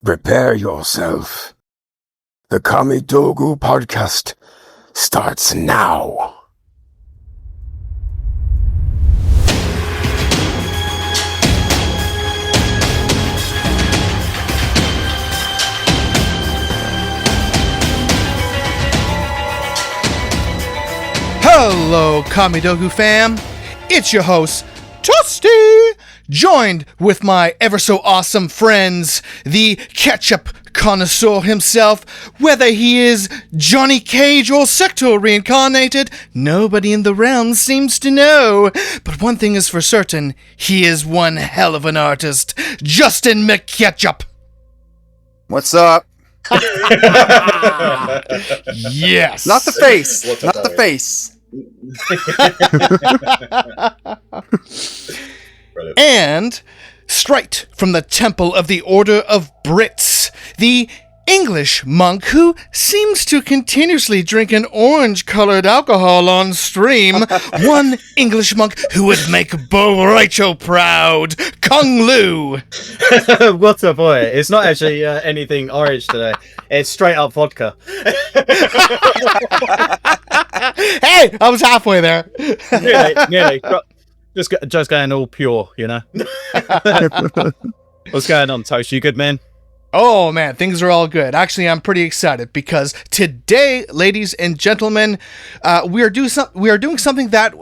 Prepare yourself. The Kamidogu podcast starts now. Hello, Kamidogu fam. It's your host, Toasty, joined with my ever-so-awesome friends, the ketchup connoisseur himself. Whether he is Johnny Cage or Sector reincarnated, nobody in the realm seems to know. But one thing is for certain, he is one hell of an artist, Justin McKetchup. What's up? Yes. Not the face. Not the face. And straight from the Temple of the Order of Brits, the English monk who seems to continuously drink an orange-colored alcohol on stream, one English monk who would make Bo Raicho proud, Kung Lu. What's up, boy? It's not actually anything orange today. It's straight up vodka. Hey, I was halfway there. Nearly. Just going all pure, you know. What's going on, Toast? You good, man? Oh man, things are all good. Actually, I'm pretty excited because today, ladies and gentlemen, we are doing something that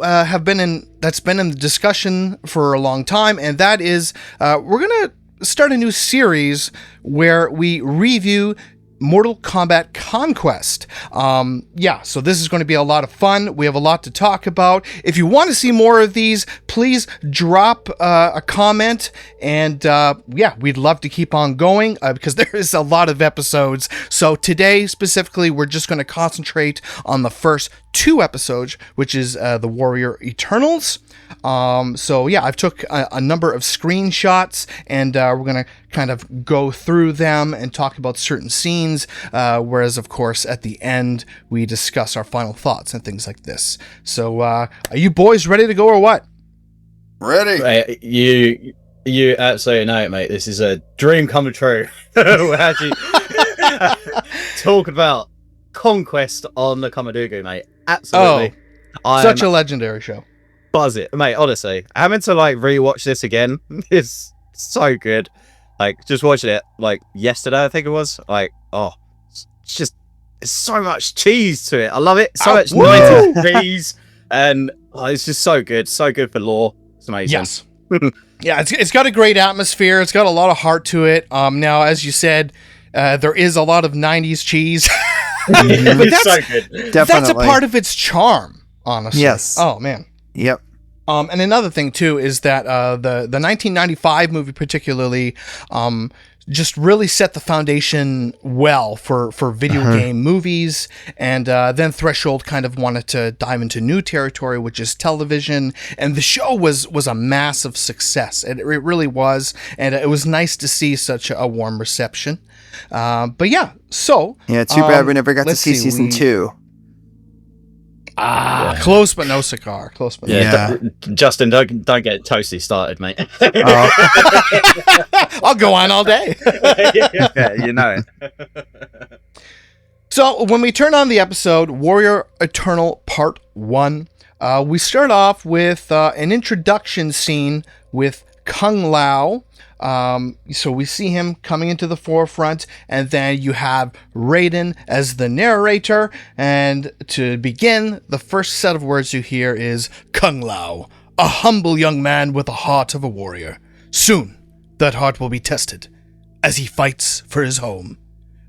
that's been in the discussion for a long time, and that is we're gonna start a new series where we review Mortal Kombat Conquest. So this is going to be a lot of fun. We have a lot to talk about. If you want to see more of these, please drop a comment, and we'd love to keep on going because there is a lot of episodes. So today, specifically, we're just going to concentrate on the first 2 episodes, which is the Warrior Eternals. I've took a number of screenshots, and we're going to kind of go through them and talk about certain scenes, whereas, of course, at the end, we discuss our final thoughts and things like this. So, are you boys ready to go or what? Ready. Mate, you absolutely know it, mate. This is a dream come true. We're actually talking about Conquest on the Kamidogu, mate. Absolutely. Such a legendary show. Buzz it, mate. Honestly, having to rewatch this again is so good. Just watching it yesterday, I think it was. It's so much cheese to it. I love it. So much 90s cheese, and it's just so good for lore. It's amazing. Yes. Yeah, it's got a great atmosphere. It's got a lot of heart to it. Now, as you said, there is a lot of 90s cheese. But so good. Definitely. That's a part of its charm, honestly. Yes. Oh, man. Yep. And another thing, too, is that the 1995 movie particularly just really set the foundation well for video game movies. And then Threshold kind of wanted to dive into new territory, which is television. And the show was a massive success. It really was. And it was nice to see such a warm reception. Too bad we never got to see season 2. Close but no cigar. Close but no cigar. Justin, don't get toasty started, mate. I'll go on all day. Yeah, you know it. So when we turn on the episode, Warrior Eternal Part 1, we start off with an introduction scene with Kung Lao. So we see him coming into the forefront, and then you have Raiden as the narrator, and to begin, the first set of words you hear is Kung Lao, a humble young man with the heart of a warrior. Soon, that heart will be tested as he fights for his home,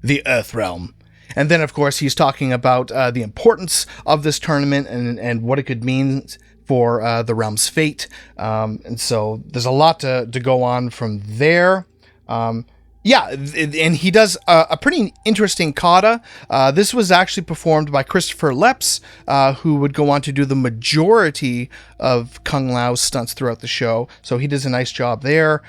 the Earth Realm. And then, of course, he's talking about the importance of this tournament and what it could mean for the realm's fate. And so there's a lot to go on from there. And he does a pretty interesting kata. This was actually performed by Christopher Lepps, who would go on to do the majority of Kung Lao's stunts throughout the show. So he does a nice job there.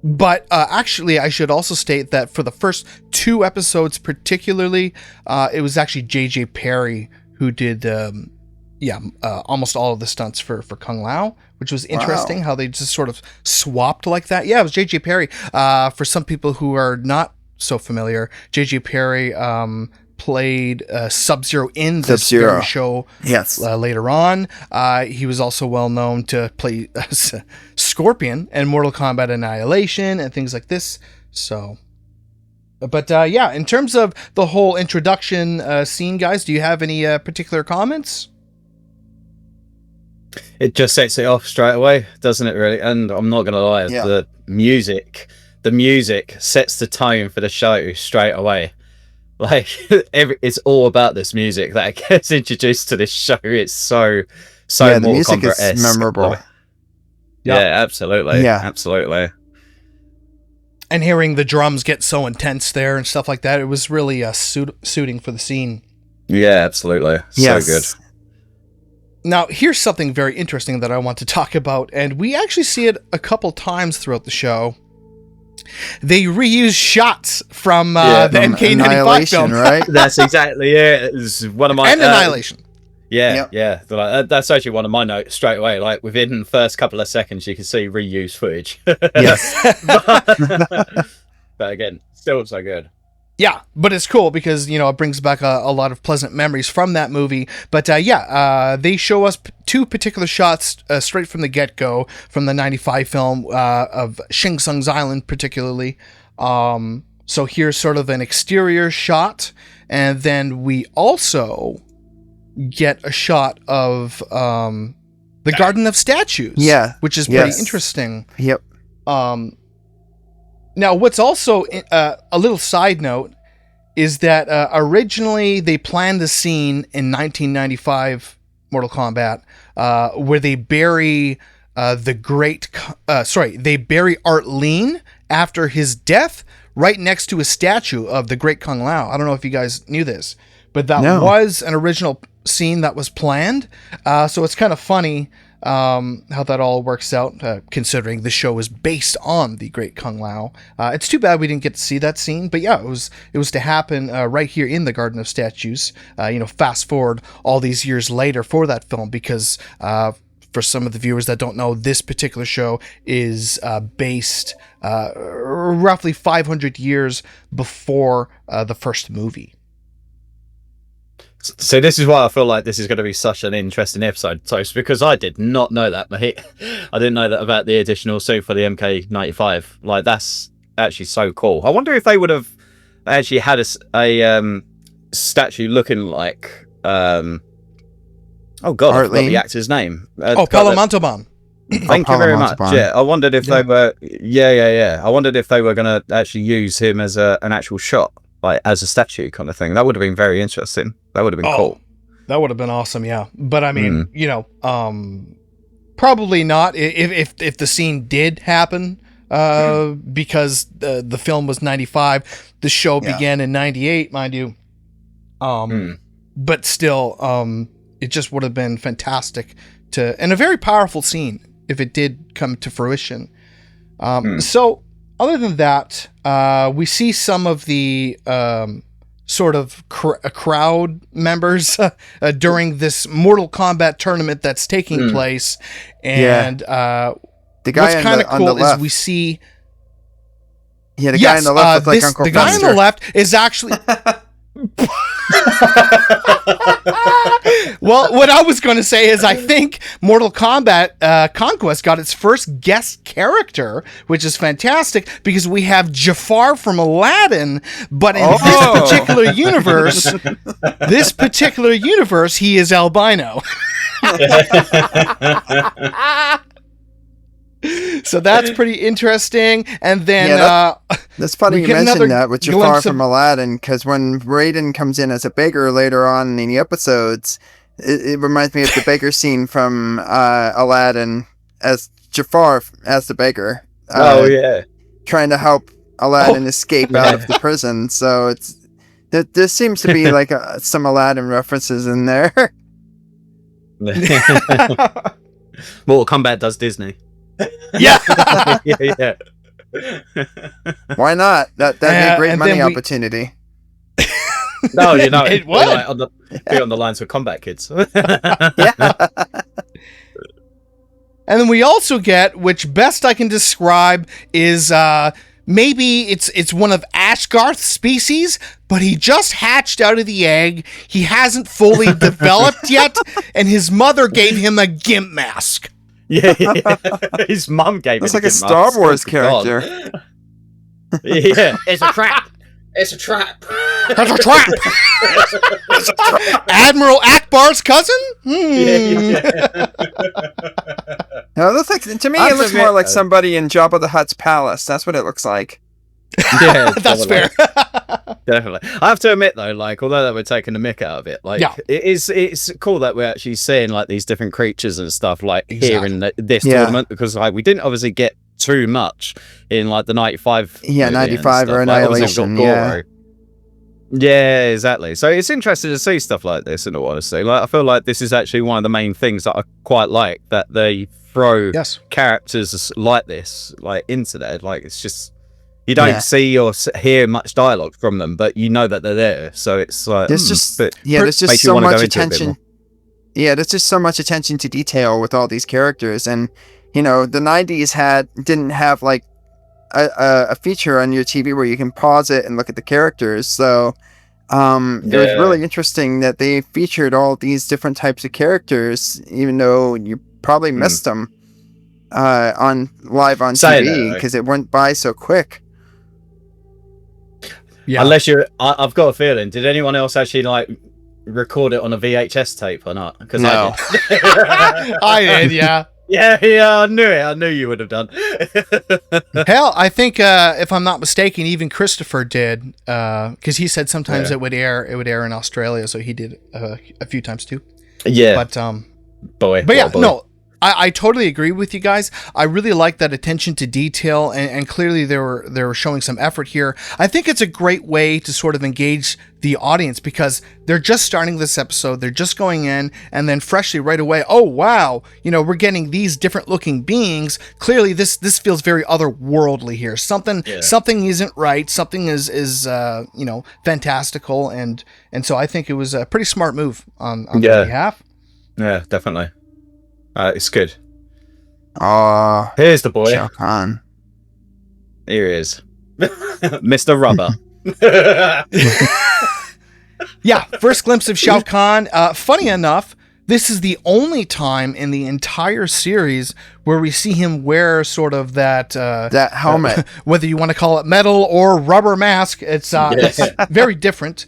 But actually, I should also state that for the first 2 episodes particularly, it was actually J.J. Perry who did almost all of the stunts for Kung Lao, which was interesting how they just sort of swapped like that. Yeah, it was J.J. Perry. For some people who are not so familiar, J.J. Perry played Sub-Zero in this very show. Yes. Later on, he was also well known to play Scorpion and Mortal Kombat Annihilation and things like this. So, but yeah, in terms of the whole introduction scene, guys, do you have any particular comments? It just sets it off straight away, doesn't it? Really, and I'm not gonna lie, the music sets the tone for the show straight away. Like it's all about this music that gets introduced to this show. It's so the Mortal music Kombat-esque. is memorable. Yeah, absolutely. Yeah. Absolutely. And hearing the drums get so intense there and stuff like that, it was really suiting for the scene. Yeah, absolutely. So good. Now, here's something very interesting that I want to talk about, and we actually see it a couple times throughout the show. They reuse shots from the MK95 film, right? That's exactly it. It's one of my Annihilation. Yeah. Like, that's actually one of my notes straight away. Like within the first couple of seconds, you can see reused footage. Yes. But again, still so good. Yeah, but it's cool because, it brings back a lot of pleasant memories from that movie. But they show us two particular shots straight from the get-go from the 95 film of Shang Tsung's Island particularly. So here's sort of an exterior shot, and then we also get a shot of the Garden of Statues. Yeah. Which is pretty interesting. Yep. Now, what's also a little side note is that originally they planned the scene in 1995 Mortal Kombat where they bury they bury Art Lean after his death right next to a statue of the Great Kung Lao. I don't know if you guys knew this, but that was an original scene that was planned. So it's kind of funny how that all works out, considering the show is based on the Great Kung Lao. It's too bad we didn't get to see that scene, but yeah, it was to happen right here in the Garden of Statues. Fast forward all these years later for that film, because for some of the viewers that don't know, this particular show is based roughly 500 years before the first movie. So this is why I feel like this is going to be such an interesting episode, Toast, because I did not know that, mate. I didn't know that about the additional suit for the MK95. Like, that's actually so cool. I wonder if they would have actually had a statue looking like oh god, I forgot the actor's name. Paolo Montalban. Thank you very much. Yeah, I wondered if they were. Yeah. I wondered if they were going to actually use him as an actual shot, like as a statue kind of thing. That would have been very interesting. That would have been cool. That would have been awesome. Yeah, but I mean, probably not. If the scene did happen, because the film was 95, the show began in 98, mind you. But still, it just would have been fantastic and a very powerful scene if it did come to fruition. So other than that, we see some of the sort of crowd members during this Mortal Kombat tournament that's taking place. And the guy what's kind of cool is we see... Yeah, the guy on the left looks like Uncle The guy on the left is actually... Well, what I was going to say is I think Mortal Kombat Conquest got its first guest character, which is fantastic because we have Jafar from Aladdin, but in this particular universe, he is albino. So that's pretty interesting. And then that's funny you mentioned that with Jafar from Aladdin, because when Raiden comes in as a beggar later on in the episodes, it reminds me of the beggar scene from Aladdin as Jafar as the beggar. Trying to help Aladdin escape out of the prison. So there seems to be like some Aladdin references in there. Mortal Kombat does Disney. Yeah. Yeah. Why not? That'd be a great money opportunity. No, it would. Be on the lines with Combat Kids. Yeah. And then we also get, which best I can describe is maybe it's one of Ashgarth's species, but he just hatched out of the egg. He hasn't fully developed yet, and his mother gave him a gimp mask. Yeah. His mum gave That's him like a Star Wars character. Yeah, it's a trap. It's a trap. That's a trap. Admiral Akbar's cousin? No, it looks like, to me, it looks more like somebody in Jabba the Hutt's palace. That's what it looks like. Yeah, that's fair. Definitely. I have to admit though, like, although that we're taking the mick out of it, like, it's cool that we're actually seeing like these different creatures and stuff like here in this tournament, because like we didn't obviously get too much in like the 95 95 or Annihilation. Yeah, exactly. So it's interesting to see stuff like this, in all honesty. Like, I feel like this is actually one of the main things that I quite like, that they throw characters like this like into there. Like, it's just, you don't see or hear much dialogue from them, but you know that they're there. So it's like, there's just so much attention. Yeah, there's just so much attention to detail with all these characters. And you know, the 90s didn't have like a feature on your TV where you can pause it and look at the characters. So it was really interesting that they featured all these different types of characters, even though you probably missed them on TV because it went by so quick. Yeah. Unless I've got a feeling. Did anyone else actually like record it on a VHS tape or not? Because no. I did. Yeah. Yeah, I knew it. I knew you would have done. Hell, I think if I'm not mistaken, even Christopher did, because he said sometimes it would air in Australia, so he did a few times too. Yeah, but boy. No, I totally agree with you guys. I really like that attention to detail, and clearly they were showing some effort here. I think it's a great way to sort of engage the audience, because they're just starting this episode, they're just going in, and then freshly right away, oh wow, you know, we're getting these different looking beings. Clearly this feels very otherworldly here. Something isn't right. Something is you know, fantastical, and so I think it was a pretty smart move on their behalf. Yeah, definitely. It's good. Here's the boy. Shao Kahn. Here he is. Mr. Rubber. Yeah, first glimpse of Shao Kahn. Funny enough, this is the only time in the entire series where we see him wear sort of that helmet. Whether you want to call it metal or rubber mask, it's very different.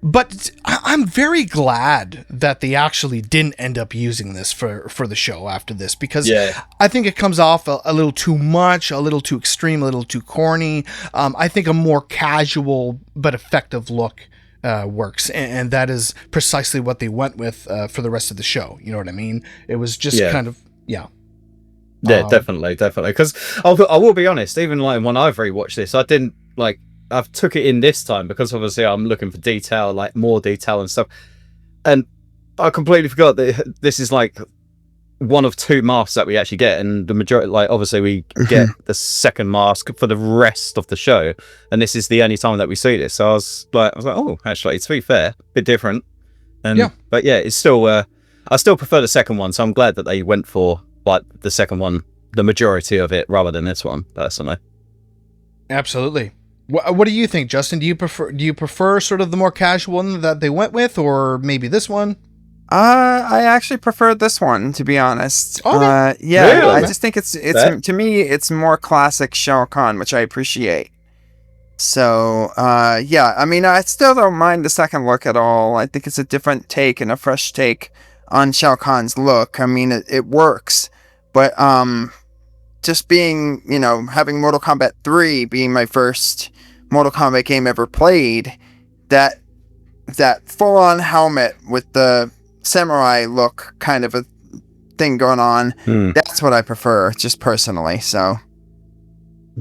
But I'm very glad that they actually didn't end up using this for the show after this, because I think it comes off a little too much, a little too extreme, a little too corny. I think a more casual but effective look works, and that is precisely what they went with for the rest of the show. You know what I mean? It was just kind of definitely. Because I will be honest, even like when I've rewatched this, I didn't like. I've took it in this time because obviously I'm looking for detail, like more detail and stuff. And I completely forgot that this is like one of two masks that we actually get. And the majority, like obviously we get the second mask for the rest of the show. And this is the only time that we see this. So I was like, oh, actually, to be fair, a bit different. And, but yeah, it's still, I still prefer the second one. So I'm glad that they went for like the second one, the majority of it, rather than this one, personally. Absolutely. What do you think, Justin? Do you prefer sort of the more casual one that they went with, or maybe this one? I actually prefer this one, to be honest. Okay. Really? I just think it's to me it's more classic Shao Kahn, which I appreciate. So I mean, I still don't mind the second look at all. I think it's a different take and a fresh take on Shao Kahn's look. I mean, it works, but just being, you know, having Mortal Kombat 3 being my first Mortal Kombat game ever played, that full-on helmet with the samurai look kind of a thing going on, that's what I prefer, just personally. So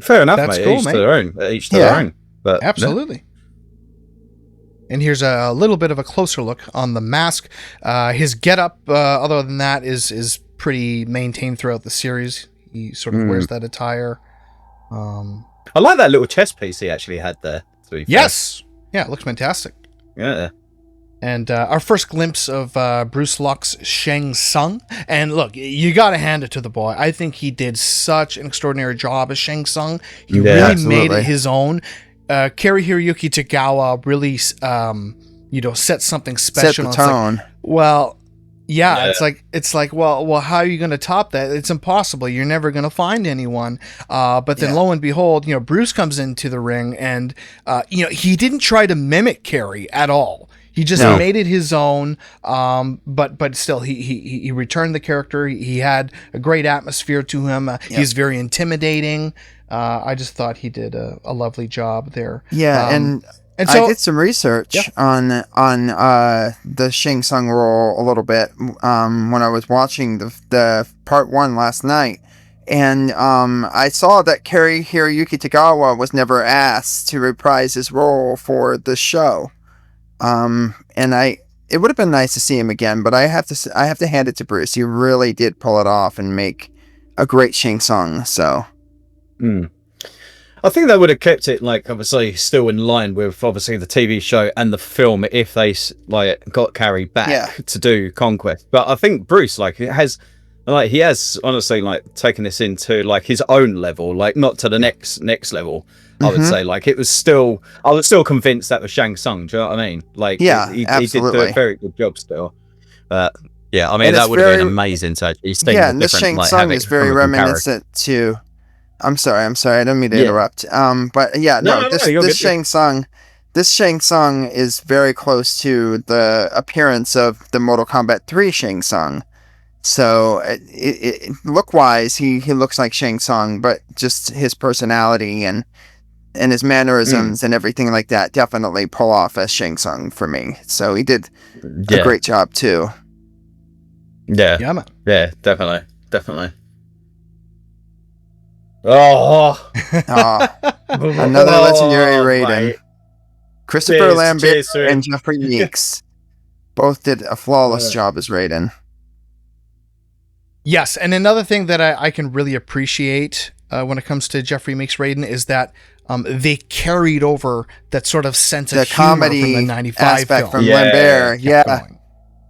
fair enough, that's mate. Cool, each to their own. Each to their own. But absolutely. And here's a little bit of a closer look on the mask. His getup, other than that, is pretty maintained throughout the series. He sort of wears that attire. I like that little chest piece he actually had there. Yes. Yeah, it looks fantastic. Yeah. And our first glimpse of Bruce Locke's Shang Tsung. And look, you got to hand it to the boy. I think he did such an extraordinary job as Shang Tsung. He really absolutely. made it his own. Cary Hiroyuki Tagawa really, set something special. Set the tone. It's like, well, how are you going to top that? It's impossible. You're never going to find anyone. But then lo and behold, Bruce comes into the ring, and he didn't try to mimic Cary at all. He just made it his own, but still, he returned the character. He had a great atmosphere to him. He's very intimidating. I just thought he did a lovely job there. Yeah, and so I did some research on the Shang Tsung role a little bit when I was watching the part 1 last night. And I saw that Cary Hiroyuki Tagawa was never asked to reprise his role for the show. It would have been nice to see him again, but I have to hand it to Bruce. He really did pull it off and make a great Shang Tsung. So, I think they would have kept it obviously still in line with obviously the TV show and the film if they got Cary back to do Conquest. But I think Bruce he has honestly taken this into his own level, not to the next level. I would say I was still convinced that was Shang Tsung. Do you know what I mean? He did do a very good job still. But yeah, I mean that would have been amazing to actually see. Yeah, and this Shang Tsung is very reminiscent to. I'm sorry. I don't mean to interrupt. But yeah, this Shang Tsung is very close to the appearance of the Mortal Kombat 3 Shang Tsung. So look-wise, he looks like Shang Tsung, but just his personality and his mannerisms and everything like that definitely pull off as Shang Tsung for me. So he did a great job too. Yeah. Yeah, man. Yeah, definitely. Oh. Another legendary Raiden. Mate. Christopher Lambert and Jeffrey Meeks both did a flawless job as Raiden. Yes, and another thing that I can really appreciate when it comes to Jeffrey Meeks Raiden is that they carried over that sort of sense of humor comedy from the 95 aspect film. from Lambert. Yeah.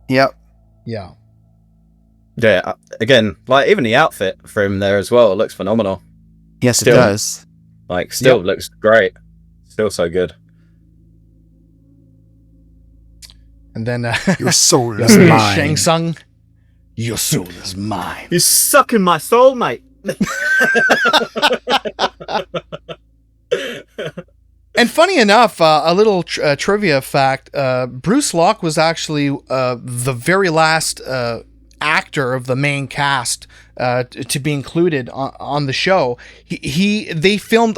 Yep. Yeah. Yeah. Again, even the outfit for him there as well looks phenomenal. Yes, it does. Looks great. Still so good. And then your soul is mine. Shang Tsung, your soul is mine. You're sucking my soul, mate. And funny enough, a little trivia fact: Bruce Locke was actually the very last actor of the main cast to be included on the show. They filmed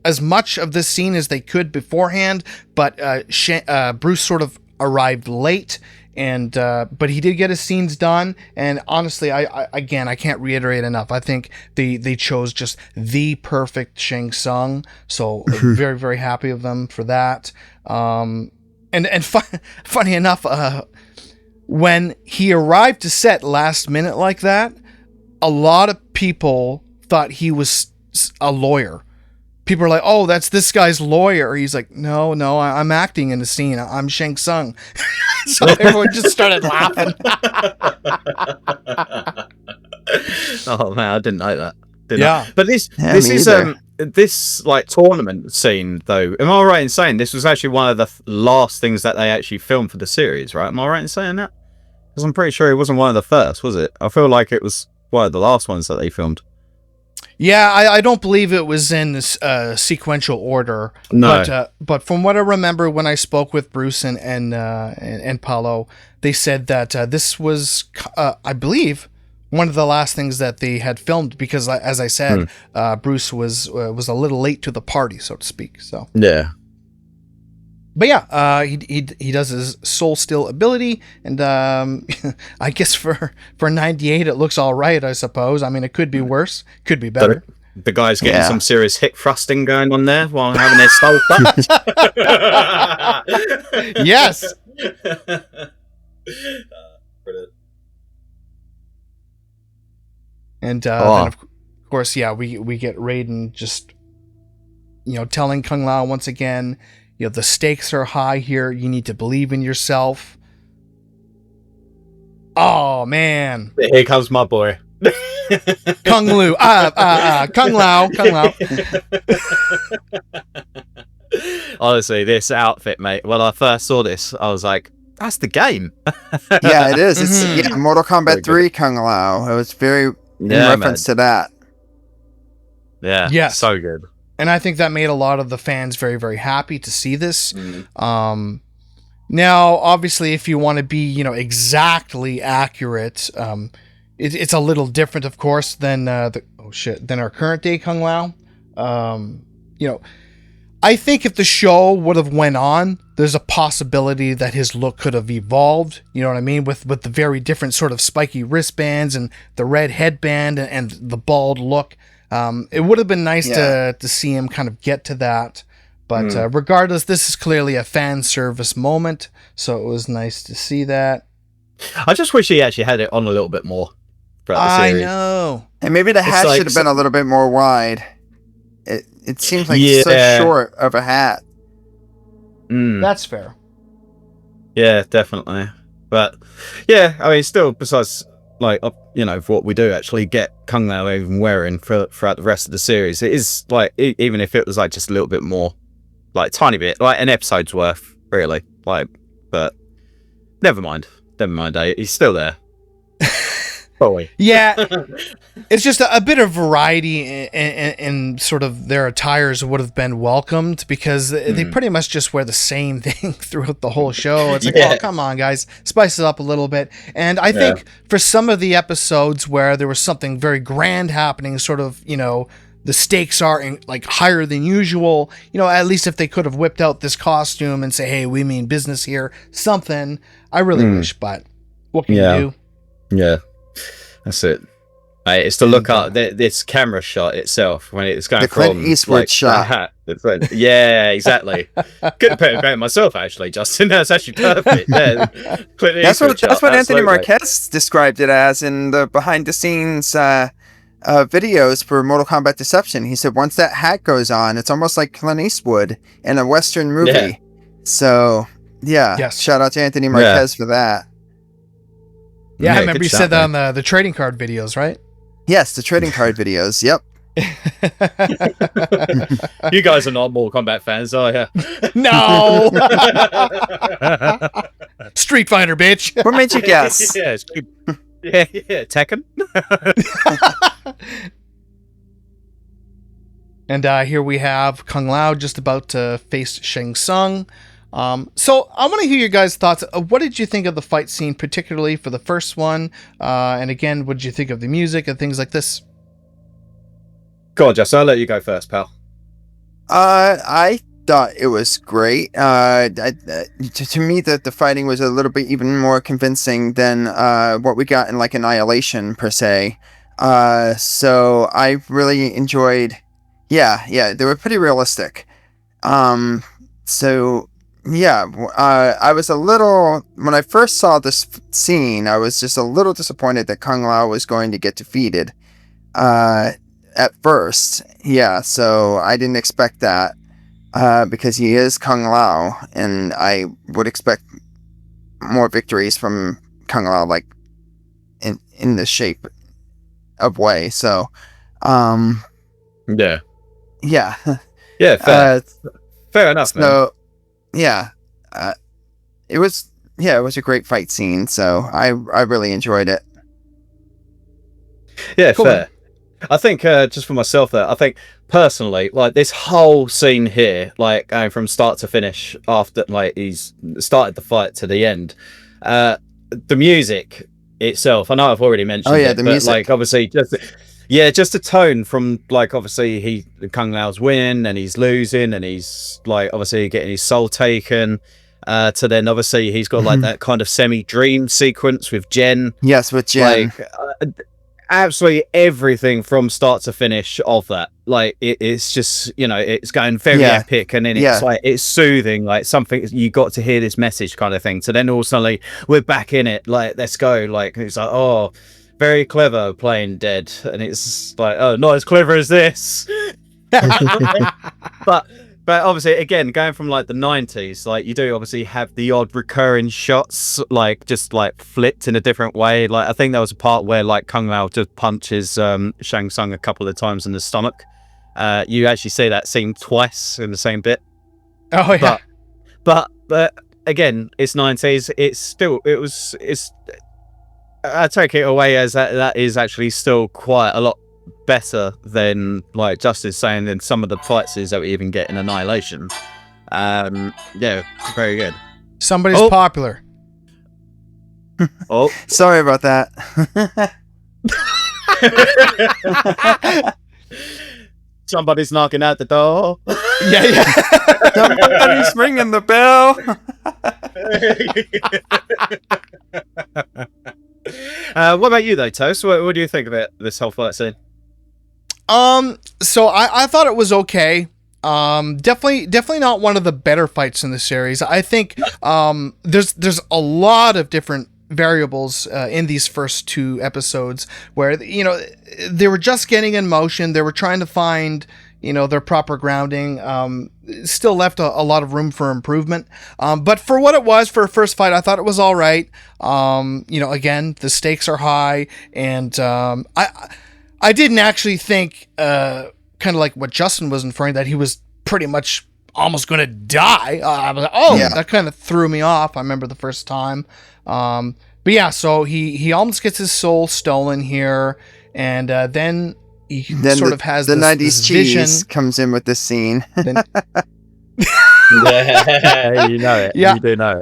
as much of this scene as they could beforehand, but Bruce sort of arrived late, and but he did get his scenes done. And honestly, I can't reiterate enough. I think they chose just the perfect Shang Tsung. So very, very happy of them for that. And funny enough, when he arrived to set last minute like that, a lot of people thought he was a lawyer. People are like, "Oh, that's this guy's lawyer." He's like, "No, I'm acting in the scene. I'm Shang Tsung." So everyone just started laughing. Oh man, I didn't know that. Yeah. But this is this tournament scene though. Am I right in saying this was actually one of the last things that they actually filmed for the series? Right? Am I right in saying that? Because I'm pretty sure it wasn't one of the first, was it? I feel like it was one of the last ones that they filmed. Yeah, I don't believe it was in this sequential order. No. But from what I remember when I spoke with Bruce and Paulo, they said that this was, I believe, one of the last things that they had filmed because, as I said, Bruce was a little late to the party, so to speak. So yeah. But yeah, he does his soul still ability, and I guess for 98 it looks all right. I suppose. I mean, it could be worse, could be better. The guy's getting some serious hip thrusting going on there while having his soul touch. Yes. Brilliant. And then of course, we get Raiden just telling Kung Lao once again. You know, the stakes are high here. You need to believe in yourself. Oh man! Here comes my boy. Kung Lu. Kung Lao. Honestly, this outfit, mate. When I first saw this, I was like, "That's the game." Yeah, it is. It's Mortal Kombat 3 Kung Lao. It was very in reference to that. Yeah. Yes. So good. And I think that made a lot of the fans very, very happy to see this. Now, obviously, if you want to be, you know, exactly accurate, it's a little different, of course, than than our current day Kung Lao. You know, I think if the show would have went on, there's a possibility that his look could have evolved. You know what I mean? With the very different sort of spiky wristbands and the red headband and the bald look. It would have been nice to see him kind of get to that. But regardless, this is clearly a fan service moment, so it was nice to see that. I just wish he actually had it on a little bit more throughout the series. I know. And maybe the hat should have been a little bit more wide. It seems like so short of a hat. That's fair. Yeah, definitely. But yeah, I mean, still, besides like you know, what we do actually get Kung Lao even wearing throughout the rest of the series, it is like even if it was like just a little bit more, like tiny bit, like an episode's worth, really. Like, but never mind. He's still there. Yeah, it's just a bit of variety in sort of their attires would have been welcomed, because they pretty much just wear the same thing throughout the whole show. It's like, oh, come on, guys, spice it up a little bit. And I think for some of the episodes where there was something very grand happening, sort of, you know, the stakes are like higher than usual, you know, at least if they could have whipped out this costume and say, hey, we mean business here, something. I really wish, but what can you do? Yeah. That's it. It's to look up this camera shot itself when it's going the from Clint Eastwood shot. Yeah, exactly. Couldn't put it better myself, actually, Justin. That's actually perfect. Yeah. That's what Anthony Marquez described it as in the behind the scenes videos for Mortal Kombat Deception. He said once that hat goes on, it's almost like Clint Eastwood in a Western movie. Yeah. So shout out to Anthony Marquez for that. Yeah, I remember you said that on the trading card videos, right? Yes, the trading card videos. Yep. You guys are not Mortal Kombat fans, are you? No. Street Fighter, bitch. What made you guess? Yeah, Tekken. And here we have Kung Lao just about to face Shang Tsung. So I want to hear your guys' thoughts. What did you think of the fight scene, particularly for the first one? And again, what did you think of the music and things like this? Go on, Jess. I'll let you go first, pal. I thought it was great. To me, the fighting was a little bit even more convincing than what we got in like Annihilation per se. So I really enjoyed. Yeah, they were pretty realistic. So. Yeah, I was a little, when I first saw this scene, I was just a little disappointed that Kung Lao was going to get defeated at first. Yeah, so I didn't expect that because he is Kung Lao, and I would expect more victories from Kung Lao, like in this shape of way. So, yeah, fair enough, man. So, it was a great fight scene, so I really enjoyed it. Yeah, cool. Fair. I think just for myself there, I think personally, like this whole scene here, like going from start to finish after like he's started the fight to the end, the music itself, I know I've already mentioned the music. Like obviously just the tone from like obviously Kung Lao's winning and he's losing and he's like obviously getting his soul taken to then obviously he's got like that kind of semi-dream sequence with Jen. Yes, with Jen. Like absolutely everything from start to finish of that. Like it's just, you know, it's going very epic and then it's like it's soothing, like something you got to hear this message kind of thing. So then also like we're back in it, like let's go. Like it's like, oh, very clever playing dead, and it's like, oh, not as clever as this. But But obviously, again, going from like the 90s, like you do obviously have the odd recurring shots, like just like flipped in a different way. Like I think there was a part where like Kung Lao just punches Shang Tsung a couple of times in the stomach. You actually see that scene twice in the same bit. Oh yeah. But again, it's 90s. I take it away as that is actually still quite a lot better than, like Justin's saying, than some of the fight scenes that we even get in Annihilation. Yeah, very good. Somebody's popular. Oh, sorry about that. Somebody's knocking at the door. Yeah. Somebody's ringing the bell. What about you though, Toast? What do you think of it? This whole fight scene? So I thought it was okay. Definitely not one of the better fights in the series. I think there's a lot of different variables in these first 2 episodes where they were just getting in motion. They were trying to find their proper grounding. Still left a lot of room for improvement. But for what it was for a first fight, I thought it was all right. Again, the stakes are high, and I didn't actually think, kind of like what Justin was inferring, that he was pretty much almost going to die. I was like, that kind of threw me off. I remember the first time. But yeah, so he almost gets his soul stolen here, and then he sort of has the this 90s vision. cheese comes in with this scene. Yeah, you know it. Yeah. You do know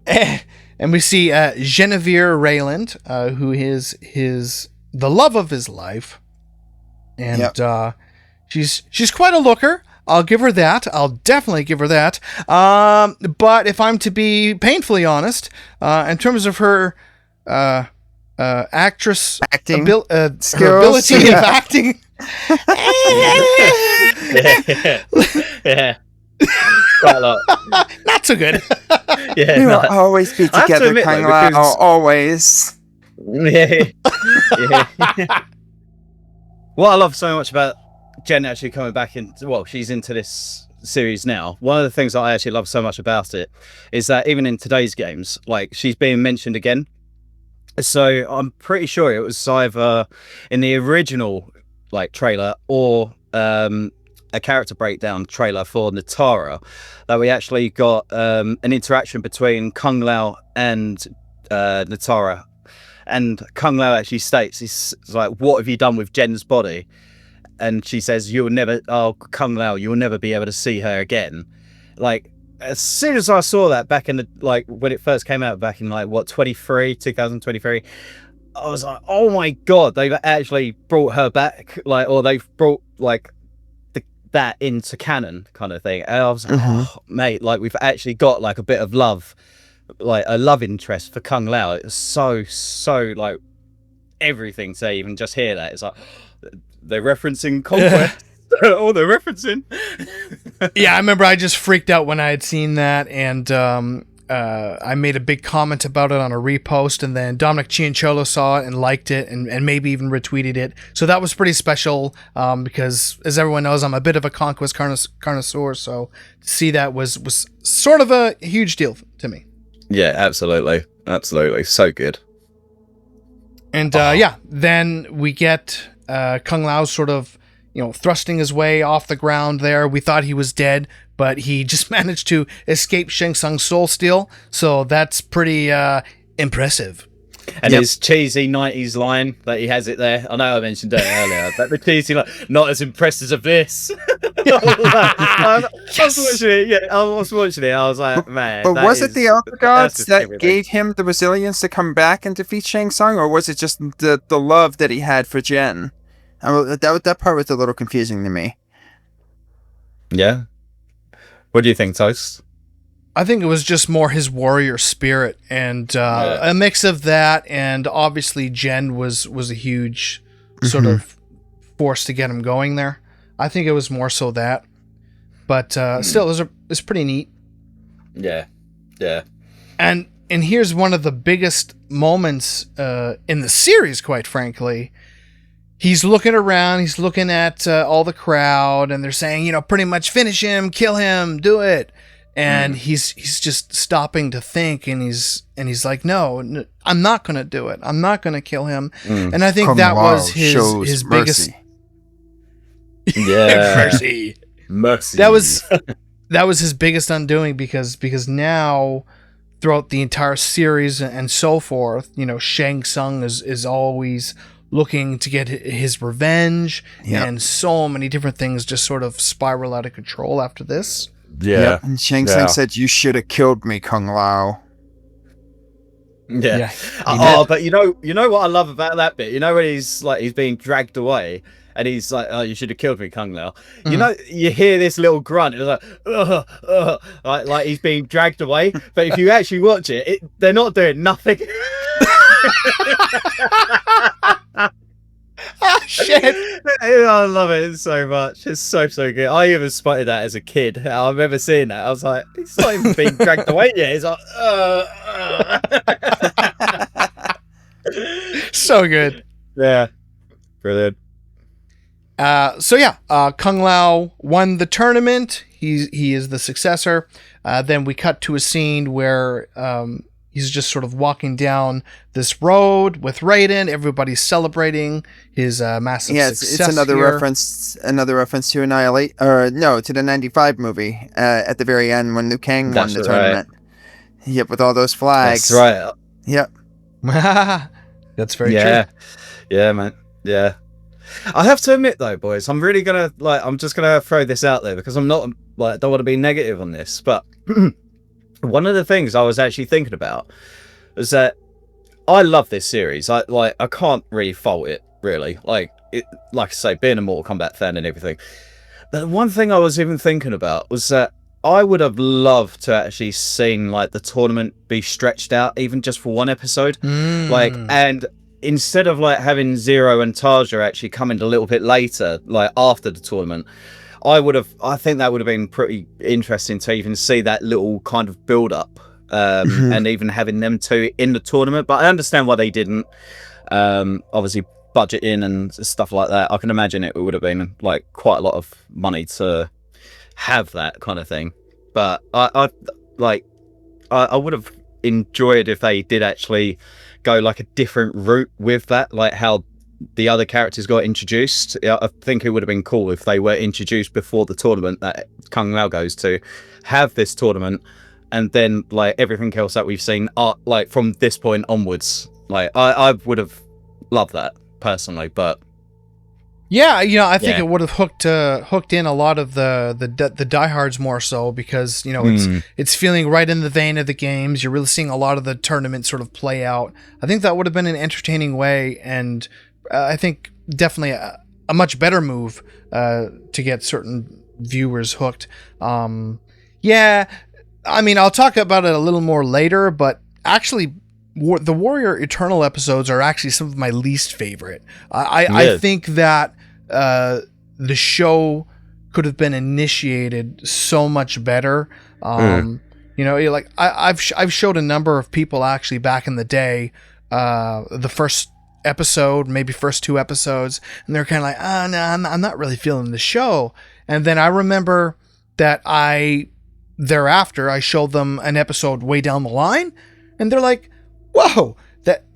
it. And we see Genevieve Rayland, who is the love of his life, and she's quite a looker. I'll give her that. I'll definitely give her that. But if I'm to be painfully honest, in terms of her actress skills, ability of acting, yeah, quite a lot. Not so good. Yeah, we'll always be I have to together, admit, Kung though, Lao, because- always. Yeah. What I love so much about Jen actually coming back she's into this series now. One of the things that I actually love so much about it is that even in today's games, like, she's being mentioned again. So I'm pretty sure it was either in the original like trailer or a character breakdown trailer for Natara that we actually got an interaction between Kung Lao and Natara. And Kung Lao actually states, he's like, "What have you done with Jen's body?" And she says, Kung Lao, you'll never be able to see her again. Like, as soon as I saw that back in when it first came out back in 2023, I was like, oh my God, they've actually brought her back, or they've brought that into canon kind of thing. And I was like, oh, mate, we've actually got a bit of love, a love interest for Kung Lao. It's so everything to even just hear that. It's like, they're referencing Conquest. Oh, they're referencing. Yeah, I remember I just freaked out when I had seen that, and I made a big comment about it on a repost, and then Dominic Cianciolo saw it and liked it, and maybe even retweeted it. So that was pretty special, because as everyone knows, I'm a bit of a Conquest connoisseur, so to see that was sort of a huge deal to me. Yeah, absolutely. So good. And then we get Kung Lao sort of, thrusting his way off the ground there. We thought he was dead, but he just managed to escape Shang Tsung's soul steal. So that's pretty impressive. And his cheesy 90s line that he has it there. I know I mentioned it earlier, but the cheesy line, not as impressed as of this. I was watching it. I was like, man. But was it the Elder Gods that everything. gave him the resilience to come back and defeat Shang Tsung, or was it just the love that he had for Jen? That part was a little confusing to me. Yeah. What do you think, Toast? I think it was just more his warrior spirit, and a mix of that, and obviously Jen was a huge sort of force to get him going there. I think it was more so that, but still, it was pretty neat. Yeah. And here's one of the biggest moments in the series, quite frankly. he's looking around, he's looking at all the crowd, and they're saying, pretty much finish him, kill him, do it. And he's just stopping to think, and he's like, no, I'm not going to do it. I'm not going to kill him. And I think that was his biggest. Yeah. Mercy. That was his biggest undoing because now throughout the entire series and so forth, Shang Tsung is always looking to get his revenge, and so many different things just sort of spiral out of control after this. Yeah. Yep. And Shang Tsung said, "You should have killed me, Kung Lao." Yeah. But you know what I love about that bit? When he's being dragged away and he's like, "Oh, you should have killed me, Kung Lao." You hear this little grunt. It's like he's being dragged away. But if you actually watch it, they're not doing nothing. Oh, shit. I love it so much. It's so good. I even spotted that as a kid. I remember seeing that. I was like, he's not even being dragged away yet. He's like, So good. Yeah. Brilliant. Kung Lao won the tournament. He is the successor. Then we cut to a scene where he's just sort of walking down this road with Raiden. Everybody's celebrating his massive success. It's another here. reference to to the '95 movie at the very end when Liu Kang won the tournament. Yep, with all those flags. That's right. Yep. That's very true. Yeah, man. Yeah. I have to admit though, boys, I'm really gonna I'm just gonna throw this out there because I'm not don't want to be negative on this, but one of the things I was actually thinking about is that I love this series. I can't really fault it, really. Like I say, being a Mortal Kombat fan and everything. The one thing I was even thinking about was that I would have loved to actually seen the tournament be stretched out, even just for one episode. And instead of having Zero and Tarja actually coming a little bit later, after the tournament, I think that would have been pretty interesting to even see that little kind of build up, and even having them two in the tournament. But I understand why they didn't. Obviously budgeting and stuff like that. I can imagine it would have been quite a lot of money to have that kind of thing. But I would have enjoyed if they did actually go a different route with that, how the other characters got introduced. I think it would have been cool if they were introduced before the tournament that Kung Lao goes to, have this tournament, and then everything else that we've seen from this point onwards. I would have loved that personally, but I think it would have hooked in a lot of the diehards more so because it's feeling right in the vein of the games. You're really seeing a lot of the tournament sort of play out. I think that would have been an entertaining way, and I think definitely a much better move to get certain viewers hooked. I'll talk about it a little more later, but actually the Warrior Eternal episodes are actually some of my least favorite. I think that the show could have been initiated so much better. I've showed a number of people actually back in the day the first episode, maybe first two episodes, and they're kind of like, no, I'm not really feeling the show. And then I remember that thereafter I showed them an episode way down the line, and they're like, whoa,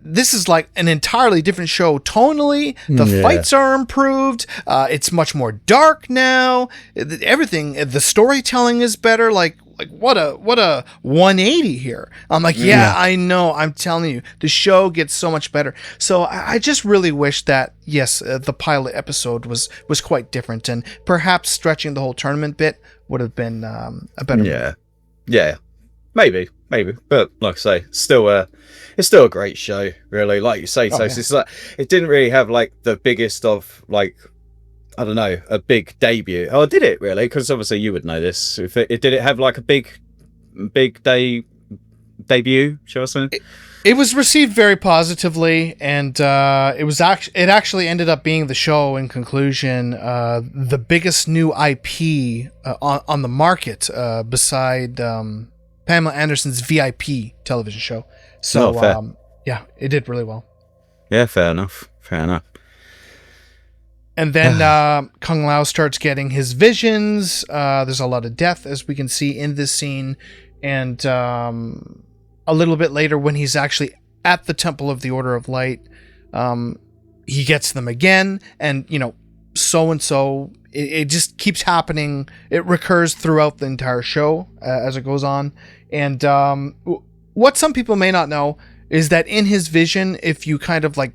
this is an entirely different show tonally. The fights are improved. It's much more dark now. Everything, the storytelling is better. What a 180 here. I'm like, I know. I'm telling you, the show gets so much better. So I just really wish that, yes, the pilot episode was quite different, and perhaps stretching the whole tournament bit would have been a better. Yeah, maybe. But like I say, it's still a great show, really. Like you say, so it's it didn't really have the biggest of I don't know, a big debut. Oh, did it really? Because obviously you would know this. Did it have a big debut? Shall I say? It was received very positively, and it actually ended up being the show in conclusion the biggest new IP on the market beside Pamela Anderson's VIP television show. So it did really well. Yeah, fair enough. And then Kung Lao starts getting his visions. There's a lot of death, as we can see in this scene. And a little bit later, when he's actually at the Temple of the Order of Light, he gets them again. And, so-and-so, it just keeps happening. It recurs throughout the entire show as it goes on. And what some people may not know is that in his vision, if you kind of like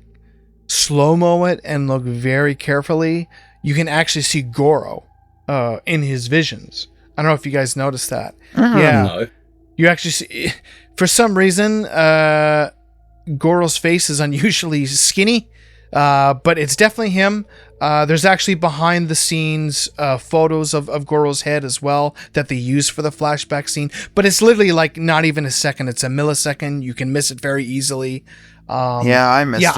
slow-mo it and look very carefully, you can actually see Goro in his visions. I don't know if you guys noticed that. Yeah. No. You actually see, for some reason, Goro's face is unusually skinny, but it's definitely him. There's actually behind the scenes photos of Goro's head as well that they use for the flashback scene, but it's literally like not even a second. It's a millisecond. You can miss it very easily. I missed it.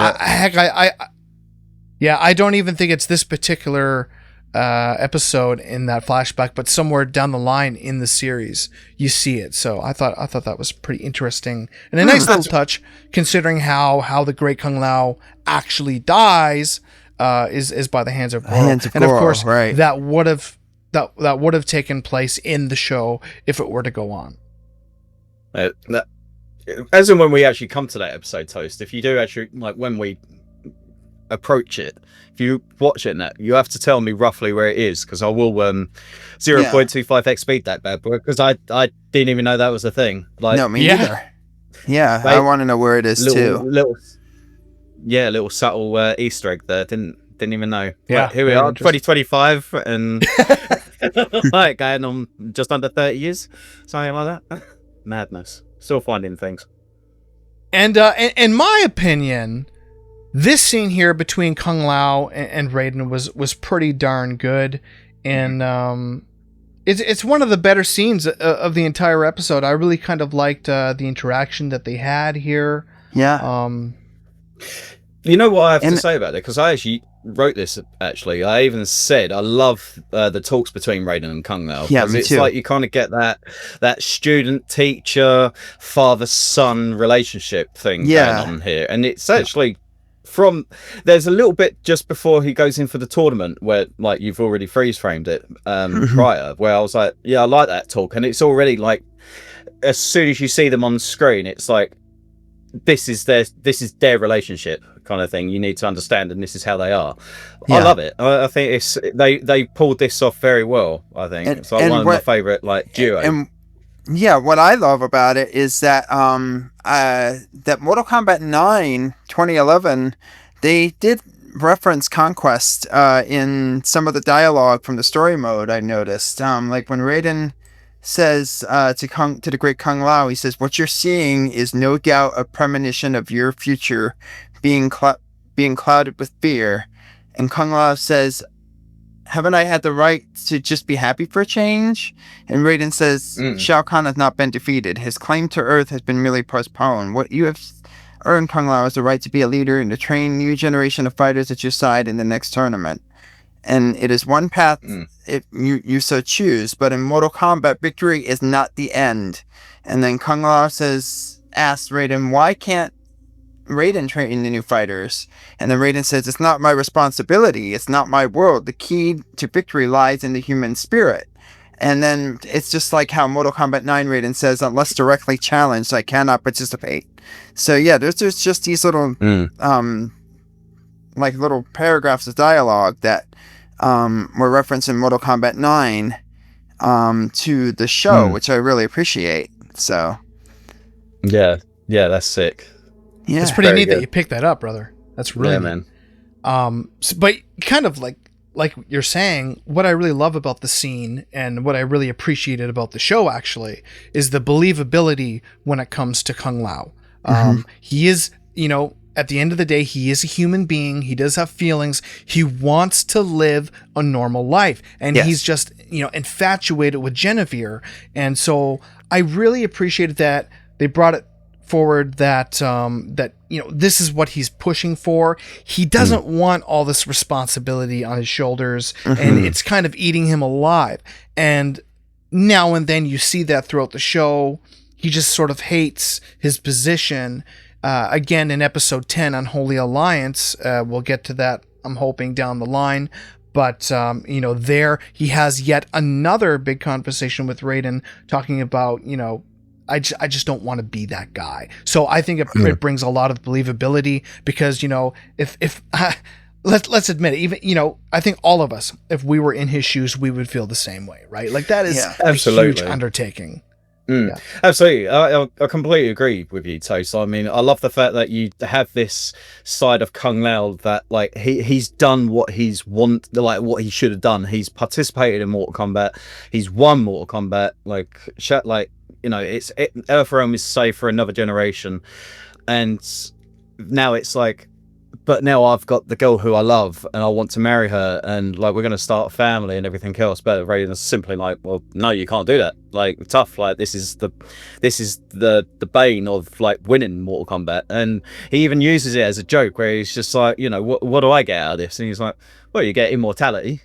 I don't even think it's this particular episode in that flashback, but somewhere down the line in the series you see it. So I thought that was pretty interesting and a nice little touch, considering how the great Kung Lao actually dies is by the hands of Goro. And of course, right. that would have taken place in the show if it were to go on. As in when we actually come to that episode, Toast, if you do actually, like when we approach it, if you watch it now, you have to tell me roughly where it is, because I will 0.25x speed that bad boy, because I didn't even know that was a thing. Like, no, me neither. Yeah, I want to know where it is too. Little subtle Easter egg there. Didn't even know. Yeah, but here we are, 2025, and like going on just under 30 years, something like that. Madness. Still finding things. And in my opinion, this scene here between Kung Lao and Raiden was pretty darn good, and it's one of the better scenes of the entire episode. I really kind of liked the interaction that they had here. Yeah. You know what I have to say about it? Because I actually wrote this, actually. I even said I love the talks between Raiden and Kung Lao. Yeah, me it's too. like you kind of get that student-teacher, father-son relationship thing going on here. And it's actually there's a little bit just before he goes in for the tournament where, like, you've already freeze-framed it prior, where I was like, yeah, I like that talk. And it's already like, as soon as you see them on the screen, it's like, this is their relationship kind of thing. You need to understand, and this is how they are. Yeah. I love it. I think they pulled this off very well. I think it's like one of my favorite duo. And what I love about it is that that Mortal Kombat 9 2011, they did reference Conquest in some of the dialogue from the story mode. I noticed like when Raiden says to the great Kung Lao, he says, "What you're seeing is no doubt a premonition of your future being clouded with fear." And Kung Lao says, "Haven't I had the right to just be happy for a change?" And Raiden says, "Shao Kahn has not been defeated. His claim to Earth has been merely postponed. What you have earned, Kung Lao, is the right to be a leader and to train new generation of fighters at your side in the next tournament. And it is one path if you so choose, but in Mortal Kombat, victory is not the end." And then Kung Lao asks Raiden, "Why can't Raiden train the new fighters?" And then Raiden says, "It's not my responsibility. It's not my world. The key to victory lies in the human spirit." And then it's just like how Mortal Kombat 9 Raiden says, "Unless directly challenged, I cannot participate." So yeah, there's just these little like little paragraphs of dialogue that were referenced in Mortal Kombat 9 to the show, which I really appreciate. So yeah, that's sick. Yeah, it's pretty neat that you picked that up, brother. That's really neat. Man. But kind of like you're saying, what I really love about the scene and what I really appreciated about the show actually is the believability when it comes to Kung Lao. He is, at the end of the day, he is a human being. He does have feelings. He wants to live a normal life. And he's just, infatuated with Genevieve. And so I really appreciated that they brought it forward that this is what he's pushing for. He doesn't want all this responsibility on his shoulders, and it's kind of eating him alive. And now and then you see that throughout the show. He just sort of hates his position. Again, in episode 10, Unholy Alliance, we'll get to that I'm hoping, down the line. But, there he has yet another big conversation with Raiden talking about, I just don't want to be that guy. So I think it brings a lot of believability because, if let's admit it, even, I think all of us, if we were in his shoes, we would feel the same way, right? Like that is a huge undertaking. Yeah. Absolutely. I completely agree with you, Toast. I mean, I love the fact that you have this side of Kung Lao that like he's done what what he should have done. He's participated in Mortal Kombat. He's won Mortal Kombat. Earthrealm is safe for another generation. And now it's like, but now I've got the girl who I love and I want to marry her and like we're going to start a family and everything else. But Raiden's simply like, well, no, you can't do that. Like tough. Like this is the bane of like winning Mortal Kombat. And he even uses it as a joke where he's just like, what do I get out of this? And he's like, well, you get immortality.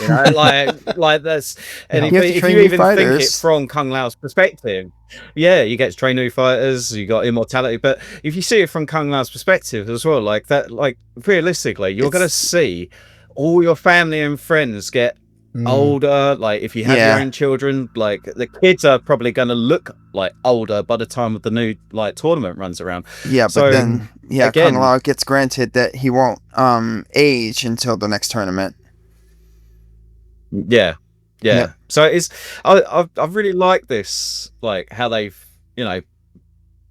Like that's, and if you even think it from Kung Lao's perspective, you get to train new fighters, you got immortality. But if you see it from Kung Lao's perspective as well, like that, like realistically, you're gonna see all your family and friends get older. Like if you have your own children, like the kids are probably gonna look like older by the time the new like tournament runs around. But then again, Kung Lao gets granted that he won't age until the next tournament. Yeah. So it's I really like this, like how they've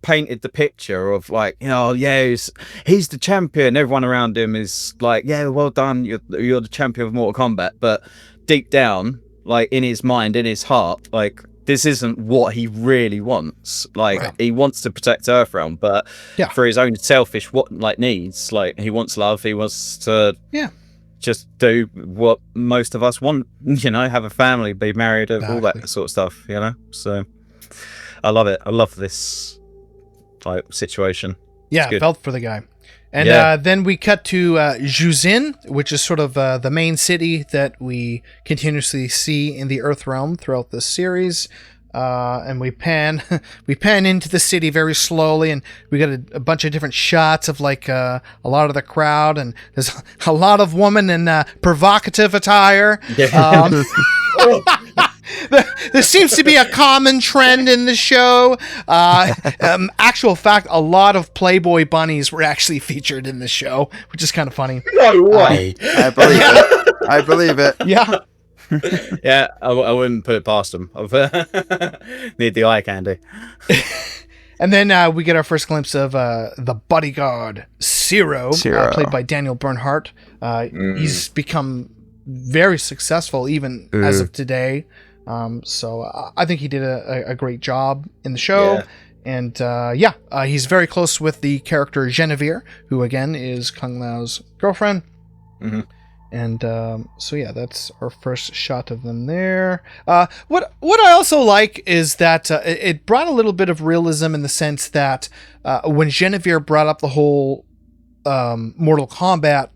painted the picture of like he's the champion. Everyone around him is like, well done, you're the champion of Mortal Kombat. But deep down, like in his mind, in his heart, like this isn't what he really wants. Like he wants to protect Earthrealm, but for his own selfish needs, like he wants love, he wants to just do what most of us want, have a family, be married, all that sort of stuff, So I love it. I love this type situation. Yeah, felt for the guy. And then we cut to Juzin, which is sort of the main city that we continuously see in the Earthrealm throughout this series. And we pan into the city very slowly, and we got a bunch of different shots of like a lot of the crowd, and there's a lot of women in provocative attire. There seems to be a common trend in the show. Actual fact, a lot of Playboy bunnies were actually featured in the show, which is kind of funny. No way. I believe it. I believe it. Yeah. I wouldn't put it past them. Need the eye candy. And then we get our first glimpse of the bodyguard, Zero. Played by Daniel Bernhardt. He's become very successful even as of today. So I think he did a great job in the show. And he's very close with the character Genevieve, who again is Kung Lao's girlfriend. Mm-hmm. And that's our first shot of them there. What I also like is that it brought a little bit of realism in the sense that when Genevieve brought up the whole Mortal Kombat,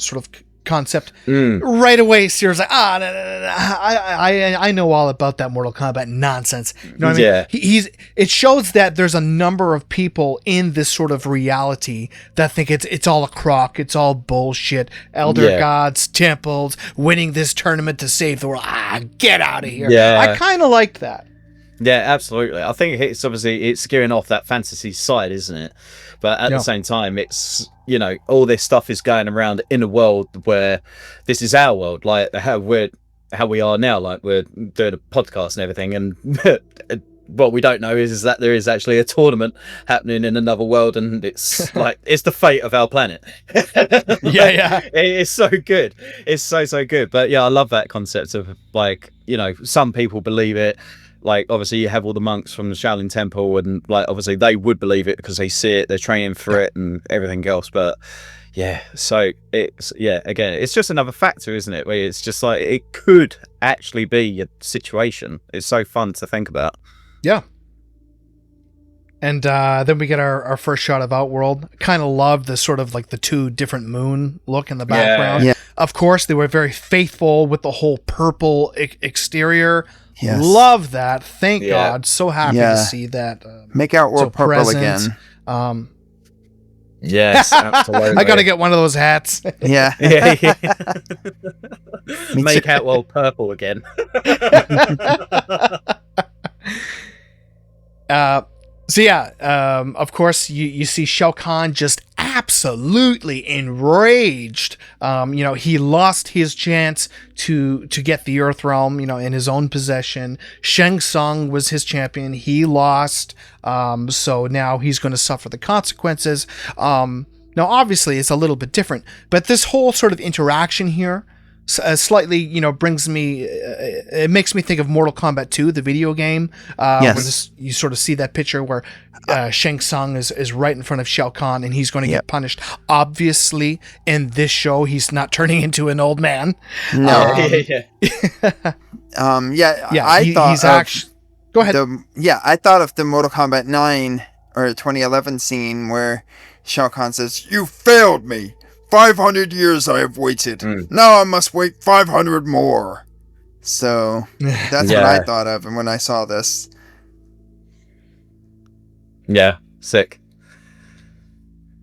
sort of concept, right away Sears like, I know all about that Mortal Kombat nonsense. You know what I mean? It shows that there's a number of people in this sort of reality that think it's all a crock, it's all bullshit. Elder gods, temples, winning this tournament to save the world. Get out of here. I kind of liked that. Yeah, absolutely. I think it's skewing off that fantasy side, isn't it? But at the same time, it's, all this stuff is going around in a world where this is our world, like how we are now, like we're doing a podcast and everything. And what we don't know is that there is actually a tournament happening in another world, and it's like, it's the fate of our planet. It's so good. It's so good. But I love that concept of like, some people believe it. Like, obviously, you have all the monks from the Shaolin Temple, and like, obviously, they would believe it because they see it, they're training for it, and everything else. But so it's again, it's just another factor, isn't it? Where it's just like it could actually be a situation. It's so fun to think about. Yeah. And then we get our first shot of Outworld. Kind of love the sort of like the two different moon look in the background. Yeah. Of course, they were very faithful with the whole purple exterior. Yes. Love that. Thank God. So happy to see that. Make Outworld purple present. again. Yes, absolutely. I gotta get one of those hats. Yeah. Yeah. Me Make too. Atwell purple again. So yeah, of course you see Shao Kahn just absolutely enraged. He lost his chance to get the Earth Realm, in his own possession. Shang Tsung was his champion. He lost. So now he's going to suffer the consequences. Now obviously it's a little bit different, but this whole sort of interaction here slightly, brings me, it makes me think of Mortal Kombat 2, the video game. Yes. Where you sort of see that picture where Shang Tsung is right in front of Shao Kahn and he's going to get punished. Obviously, in this show, he's not turning into an old man. No. I thought he's actually. Go ahead. I thought of the Mortal Kombat 9 or 2011 scene where Shao Kahn says, "You failed me. 500 years I have waited. Now I must wait 500 more." So that's what I thought of when I saw this. Yeah, sick.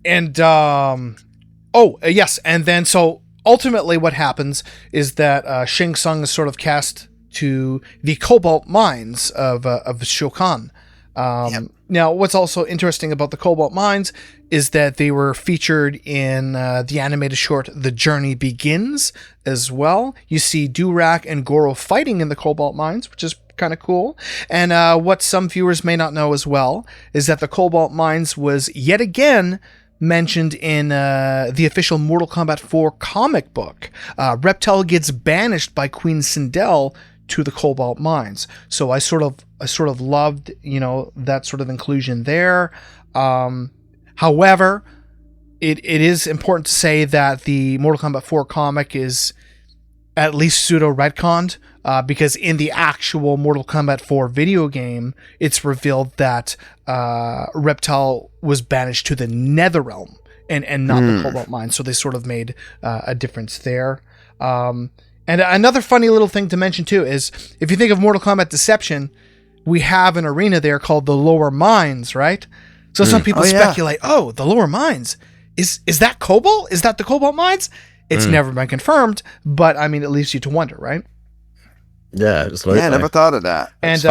And yes, and then so ultimately what happens is that Shang Tsung is sort of cast to the Cobalt Mines of Shao Kahn. Now, what's also interesting about the Cobalt Mines is that they were featured in the animated short The Journey Begins as well. You see Durak and Goro fighting in the Cobalt Mines, which is kind of cool. And what some viewers may not know as well is that the Cobalt Mines was yet again mentioned in the official Mortal Kombat 4 comic book. Reptile gets banished by Queen Sindel to the Cobalt Mines. So I sort of loved, that sort of inclusion there. However, it is important to say that the Mortal Kombat 4 comic is at least pseudo-retconned, because in the actual Mortal Kombat 4 video game, it's revealed that Reptile was banished to the Netherrealm and not the Cobalt Mines. So they sort of made a difference there. And another funny little thing to mention too is if you think of Mortal Kombat Deception, we have an arena there called the Lower Mines, right? So some people speculate, the Lower Mines, is that Cobalt? Is that the Cobalt Mines? It's never been confirmed, but I mean, it leaves you to wonder, right? Yeah, absolutely. Yeah, I never thought of that. And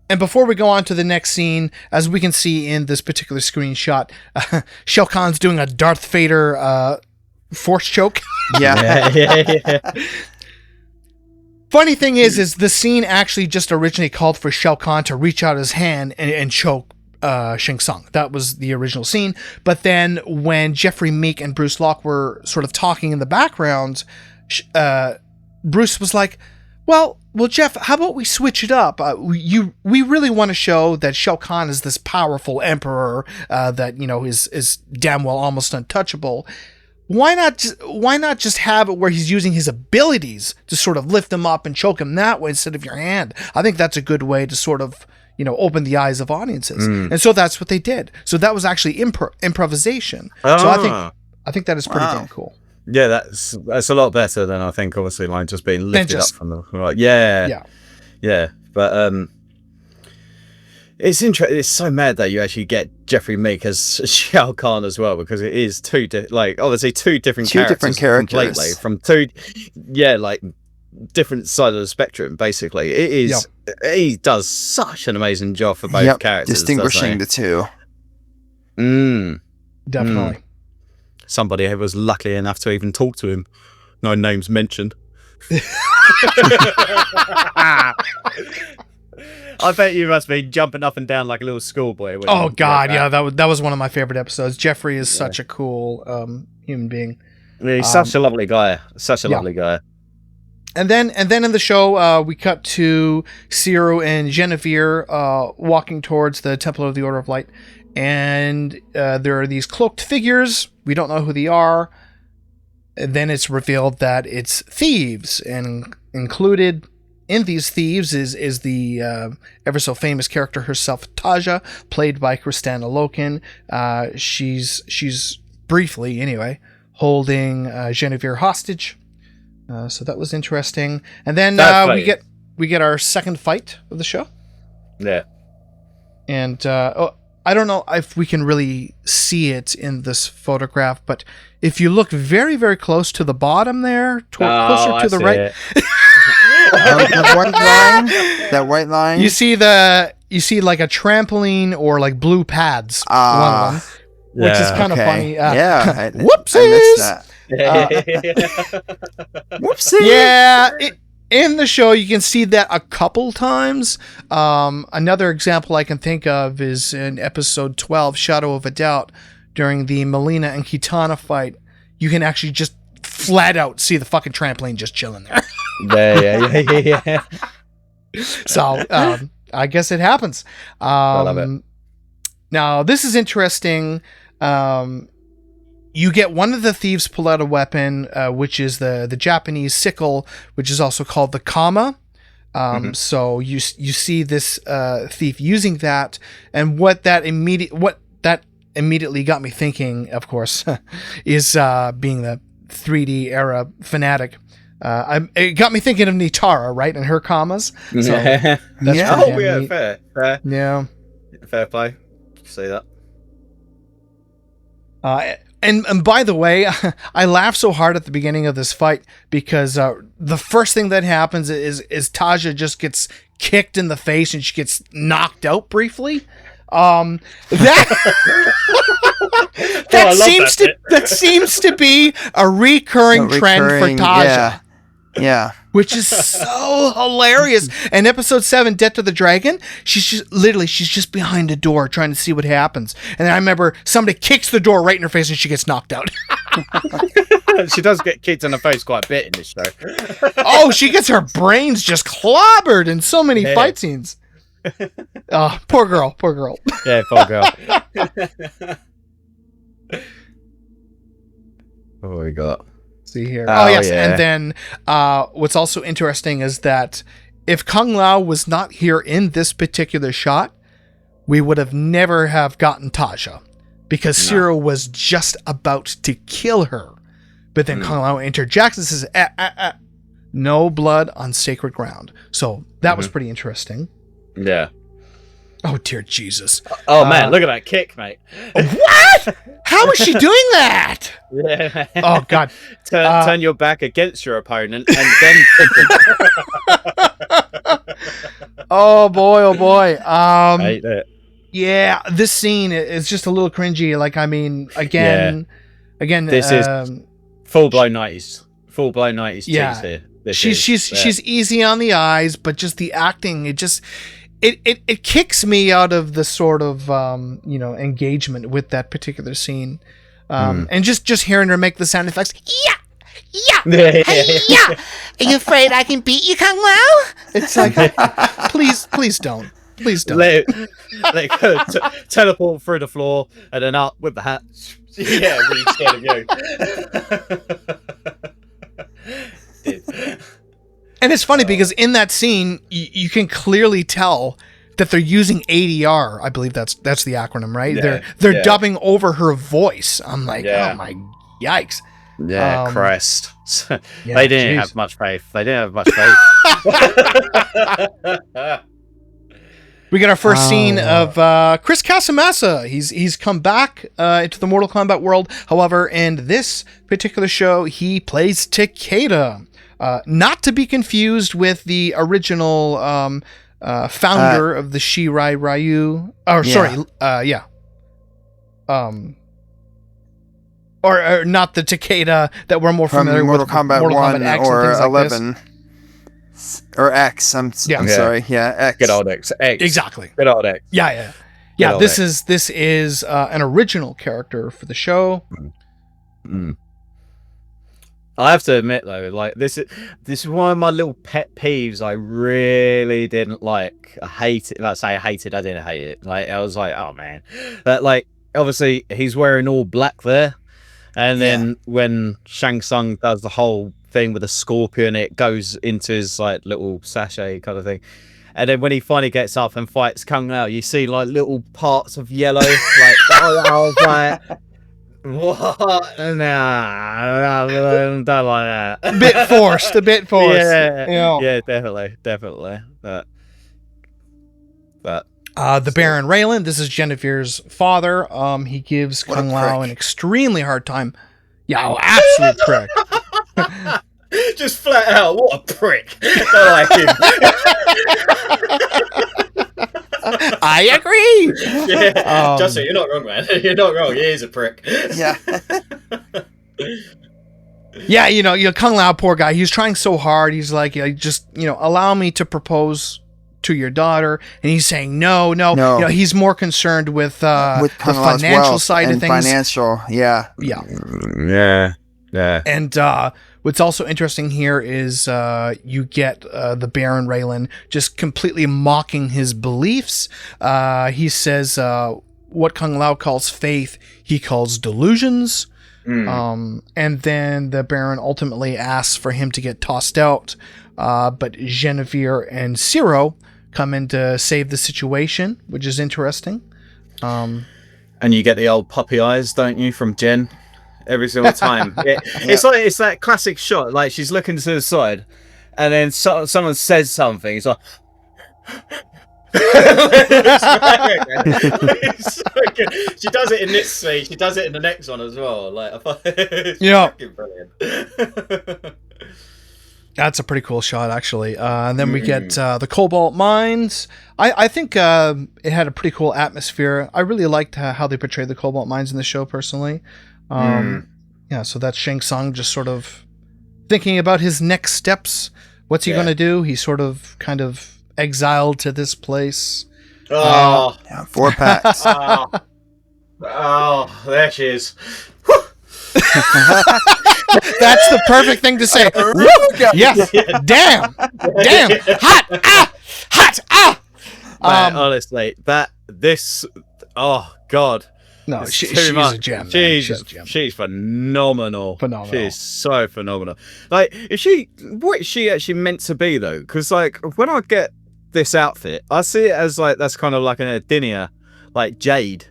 and before we go on to the next scene, as we can see in this particular screenshot, Shao Kahn's doing a Darth Vader force choke. Yeah. Funny thing is the scene actually just originally called for Shao Kahn to reach out his hand and choke Shang Tsung. That was the original scene. But then when Jeffrey Meek and Bruce Locke were sort of talking in the background, Bruce was like, well, Jeff, how about we switch it up? We really want to show that Shao Kahn is this powerful emperor that, is damn well almost untouchable. Why not just have it where he's using his abilities to sort of lift him up and choke him that way instead of your hand? I think that's a good way to sort of, open the eyes of audiences. And so that's what they did. So that was actually improvisation. So I think that is pretty damn cool. Yeah, that's a lot better than I think. Obviously, like just being lifted up from the right. Yeah. But it's interesting. It's so mad that you actually get Jeffrey Meek as Shao Kahn as well, because it is obviously two different characters completely from different side of the spectrum. Basically, it is. He does such an amazing job for both characters, distinguishing the two. Definitely. Somebody who was lucky enough to even talk to him. No names mentioned. I bet you must be jumping up and down like a little schoolboy. Oh God, yeah, that was one of my favorite episodes. Jeffrey is such a cool human being. Yeah, he's such a lovely guy. Such a lovely guy. And then in the show, we cut to Ciro and Genevieve walking towards the Temple of the Order of Light, and there are these cloaked figures. We don't know who they are. And then it's revealed that it's thieves, and included in these thieves is the ever so famous character herself, Taja, played by Kristanna Loken. She's briefly, anyway, holding Genevieve hostage. So that was interesting. And then we get our second fight of the show. Yeah. And I don't know if we can really see it in this photograph, but if you look very, very close to the bottom there, closer to the right, that white line. you see like a trampoline or like blue pads. One of them, which is kind of funny. Whoopsies! Whoopsie! Yeah. In the show, you can see that a couple times. Another example I can think of is in episode 12, Shadow of a Doubt, during the Melina and Kitana fight. You can actually just flat out see the fucking trampoline just chilling there. Yeah. So, I guess it happens. I love it. Now, this is interesting. You get one of the thieves pull out a weapon, which is the Japanese sickle, which is also called the kama. So you see this thief using that, and what that immediately got me thinking, of course, is being the 3D era fanatic. It got me thinking of Nitara, right, and her kamas. So Fair. Yeah. Fair play. Say that. And by the way, I laughed so hard at the beginning of this fight because the first thing that happens is Taja just gets kicked in the face and she gets knocked out briefly. That seems to be a recurring trend for Taja. Yeah. Which is so hilarious. And episode 7, Death to the Dragon, she's just behind a door trying to see what happens. And I remember somebody kicks the door right in her face and she gets knocked out. She does get kicked in the face quite a bit in this show. Oh, she gets her brains just clobbered in so many fight scenes. Oh, poor girl. Yeah, poor girl. What we got? See here. Oh yes, yeah. And then what's also interesting is that if Kung Lao was not here in this particular shot, we would have never have gotten Taja, because Cyril was just about to kill her. But then Kung Lao interjects and says, no blood on sacred ground. So that was pretty interesting. Yeah. Oh, dear Jesus. Oh, man, look at that kick, mate. What? How is she doing that? Yeah. Oh, God. Turn your back against your opponent and then kick him. Oh, boy. I hate that. Yeah, this scene is just a little cringy. Like, I mean, again, this is full-blown 90s. Full-blown 90s cheese here. She's easy on the eyes, but just the acting, it just... It kicks me out of the sort of engagement with that particular scene, and just hearing her make the sound effects. Yeah. Are you afraid I can beat you, Kung Lao? It's like, please don't. Let it go, teleport through the floor and then up with the hat. Yeah, really scared of you. And it's funny because in that scene, you can clearly tell that they're using ADR. I believe that's the acronym, right? Yeah, they're dubbing over her voice. I'm like, oh my yikes. Yeah, Christ. Yeah, they didn't have much faith. We got our first scene of Chris Casamassa. He's come back into the Mortal Kombat world. However, in this particular show, he plays Takeda. Not to be confused with the original founder of the Shirai Ryu. Or not the Takeda that we're more familiar Mortal with. Kombat Mortal 1 Kombat X or and things 11. Like or X. I'm sorry. Yeah, X. Good old X. Exactly. Good old X. Yeah. This is an original character for the show. I have to admit though, like this is one of my little pet peeves. I really didn't like. I hate it. Let's say I hated. I didn't hate it. Like I was like, oh man, but like obviously he's wearing all black there, and then when Shang Tsung does the whole thing with the scorpion, it goes into his like little sachet kind of thing. And then when he finally gets up and fights Kung Lao, you see like little parts of yellow. Like I was like, what? Nah, don't like that. A bit forced. Yeah, definitely. But The Baron Raylan, this is Genevieve's father. He gives What a Kung Lao prick. an extremely hard time. Yeah, absolute prick. Just flat out, what a prick. I like him. I agree. Yeah. Justin, you're not wrong, man. You're not wrong. He is a prick. Yeah. Yeah, Kung Lao, poor guy. He's trying so hard. He's like, just, allow me to propose to your daughter. And he's saying, no. He's more concerned with the Kung Lao's financial wealth side of and things. Financial, yeah. Yeah. Yeah. And what's also interesting here is you get the Baron Raylan just completely mocking his beliefs. He says what Kung Lao calls faith, he calls delusions. And then the Baron ultimately asks for him to get tossed out. But Genevieve and Ciro come in to save the situation, which is interesting. And you get the old puppy eyes, don't you, from Jen? Every single time. It's that classic shot. Like, she's looking to the side, and then someone says something. It's like... It's so good. She does it in this scene. She does it in the next one as well. Like, it's fucking brilliant. That's a pretty cool shot, actually. And then we get the Cobalt Mines. I think it had a pretty cool atmosphere. I really liked how they portrayed the Cobalt Mines in the show, personally. Yeah, so that's Shang Tsung just sort of thinking about his next steps. What's he going to do? He's sort of kind of exiled to this place. 4 packs. Oh, there she is. That's the perfect thing to say. Yes. Damn. Hot. Man, honestly, oh God. No, she's a gem. She's phenomenal. Phenomenal. She's so phenomenal. Like, what is she actually meant to be, though? Because, like, when I get this outfit, I see it as, like, that's kind of like an Adinia, like Jade.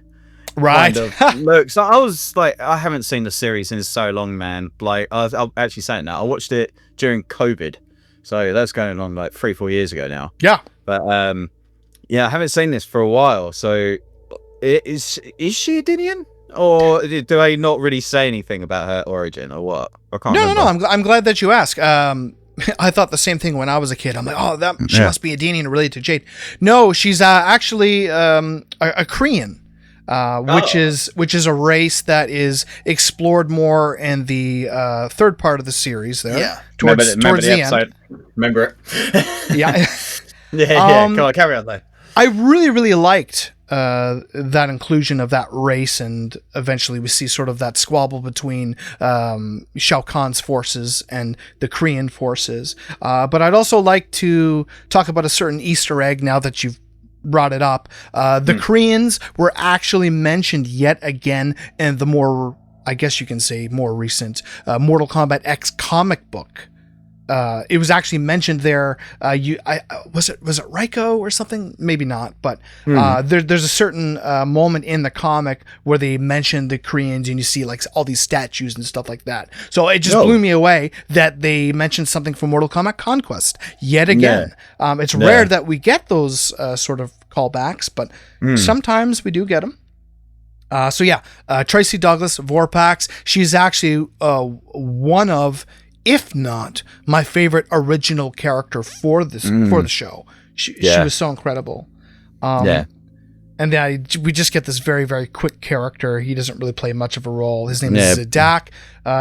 Right. Kind of looks. I was like, I haven't seen the series in so long, man. Like, I'm actually saying that. I watched it during COVID. So that's going on like 3-4 years ago now. Yeah. But, yeah, I haven't seen this for a while. So is she Adinian? Or do they not really say anything about her origin or what? I can't remember. No. I'm glad that you asked. I thought the same thing when I was a kid. I'm like, she must be Adinian related to Jade. No, she's actually a Korean. Which is a race that is explored more in the third part of the series there. Yeah. Towards the episode. Remember it. Yeah. Yeah. Come on, carry on though. I really, really liked that inclusion of that race, and eventually we see sort of that squabble between Shao Kahn's forces and the Korean forces. But I'd also like to talk about a certain Easter egg now that you've brought it up. The Koreans were actually mentioned yet again in the more, I guess you can say, more recent Mortal Kombat X comic book. It was actually mentioned there. Was it Raiko or something? Maybe not, but there's a certain moment in the comic where they mention the Koreans, and you see like all these statues and stuff like that. So it just blew me away that they mentioned something from Mortal Kombat Conquest yet again. Yeah. It's rare that we get those sort of callbacks, but sometimes we do get them. Tracy Douglas, Vorpax. She's actually one of, if not my favorite original character for this for the show. She was so incredible. And then we just get this very, very quick character. He doesn't really play much of a role. His name is Zadak.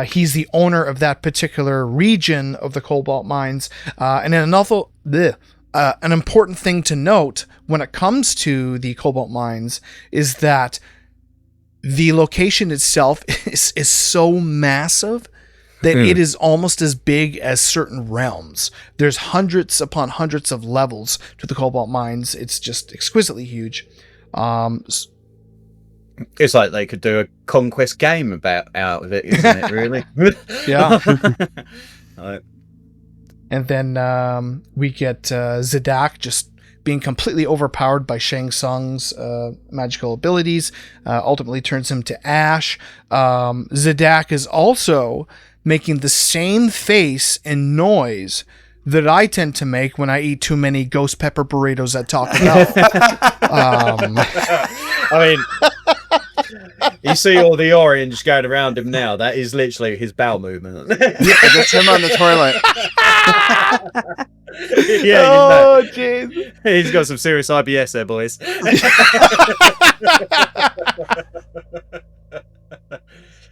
He's the owner of that particular region of the Cobalt Mines. And then an important thing to note when it comes to the Cobalt Mines is that the location itself is so massive that it is almost as big as certain realms. There's hundreds upon hundreds of levels to the Cobalt Mines. It's just exquisitely huge. It's like they could do a Conquest game out of it, isn't it, really? Yeah. And then we get Zadak just being completely overpowered by Shang Tsung's magical abilities, ultimately turns him to ash. Zadak is also making the same face and noise that I tend to make when I eat too many ghost pepper burritos at Taco Bell. I mean, you see all the orange going around him now. That is literally his bowel movement. Yeah, that's him on the toilet. Yeah, oh, jeez. he's got some serious IBS there, boys.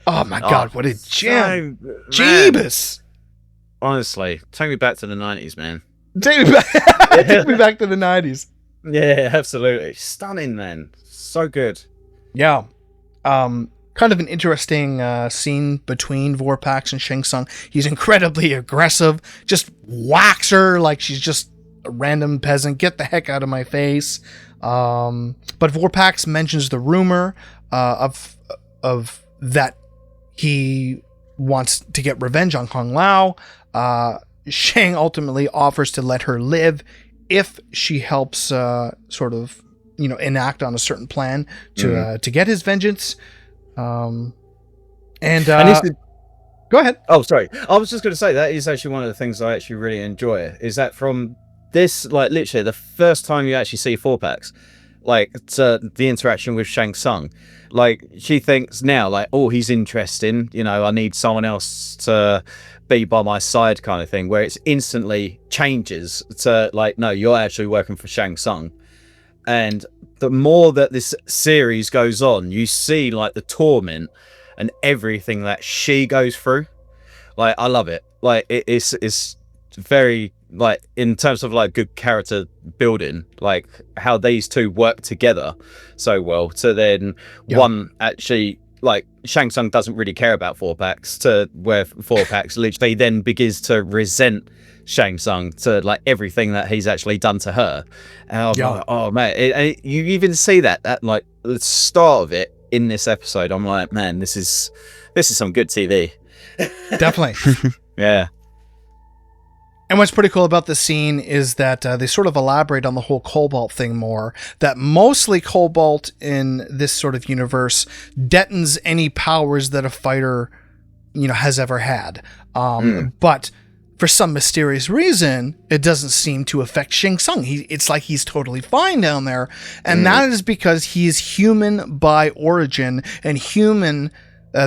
Oh my God, what a gem! So, man, Jeebus! honestly, take me back to the 90s, man. Take me back, take me back to the 90s. Yeah, absolutely. Stunning, man. So good. Yeah. Kind of an interesting scene between Vorpax and Shang Tsung. He's incredibly aggressive, just whacks her like she's just a random peasant. Get the heck out of my face. But Vorpax mentions the rumor of that he wants to get revenge on Kung Lao. Shang ultimately offers to let her live if she helps sort of, enact on a certain plan to get his vengeance. And go ahead. Oh, sorry. I was just going to say that is actually one of the things I actually really enjoy. Is that from this, like literally the first time you actually see Vorpax, like the interaction with Shang Tsung, like she thinks now, like, oh, he's interesting. I need someone else to be by my side, kind of thing. Where it's instantly changes to like, no, you're actually working for Shang Tsung. And the more that this series goes on, you see like the torment and everything that she goes through. Like, I love it. Like, it's very, like, in terms of like good character building, like how these two work together so well. To then one actually, like, Shang Tsung doesn't really care about Vorpax, to where Vorpax literally then begins to resent Shang Tsung to like everything that he's actually done to her. And I'm like, oh man, you even see that at like the start of it in this episode. I'm like, man, this is some good TV. Definitely. Yeah. And what's pretty cool about this scene is that they sort of elaborate on the whole Cobalt thing more. That mostly Cobalt in this sort of universe detons any powers that a fighter, has ever had. But for some mysterious reason, it doesn't seem to affect Shang Tsung. It's like he's totally fine down there. And that is because he's human by origin, and the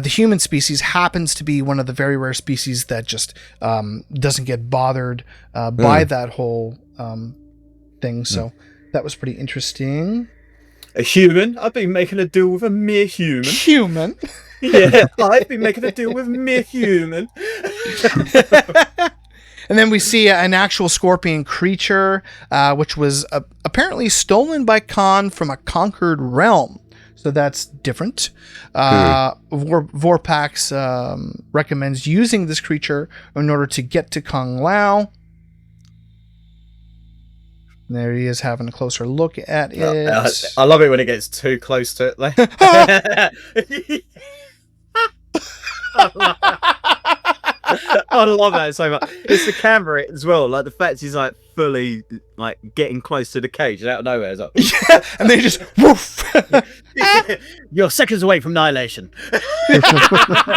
human species happens to be one of the very rare species that just doesn't get bothered by that whole thing. So that was pretty interesting. A human? I've been making a deal with a mere human. Human? Yeah, I've been making a deal with a mere human. And then we see an actual scorpion creature, which was apparently stolen by Khan from a conquered realm. So that's different. Vorpax recommends using this creature in order to get to Kung Lao. There he is having a closer look at it. I love it when it gets too close to it. Like, I love that so much. It's the camera as well. Like the fact he's like fully like getting close to the cage and out of nowhere. It's like, yeah, and they just woof. You're seconds away from annihilation. That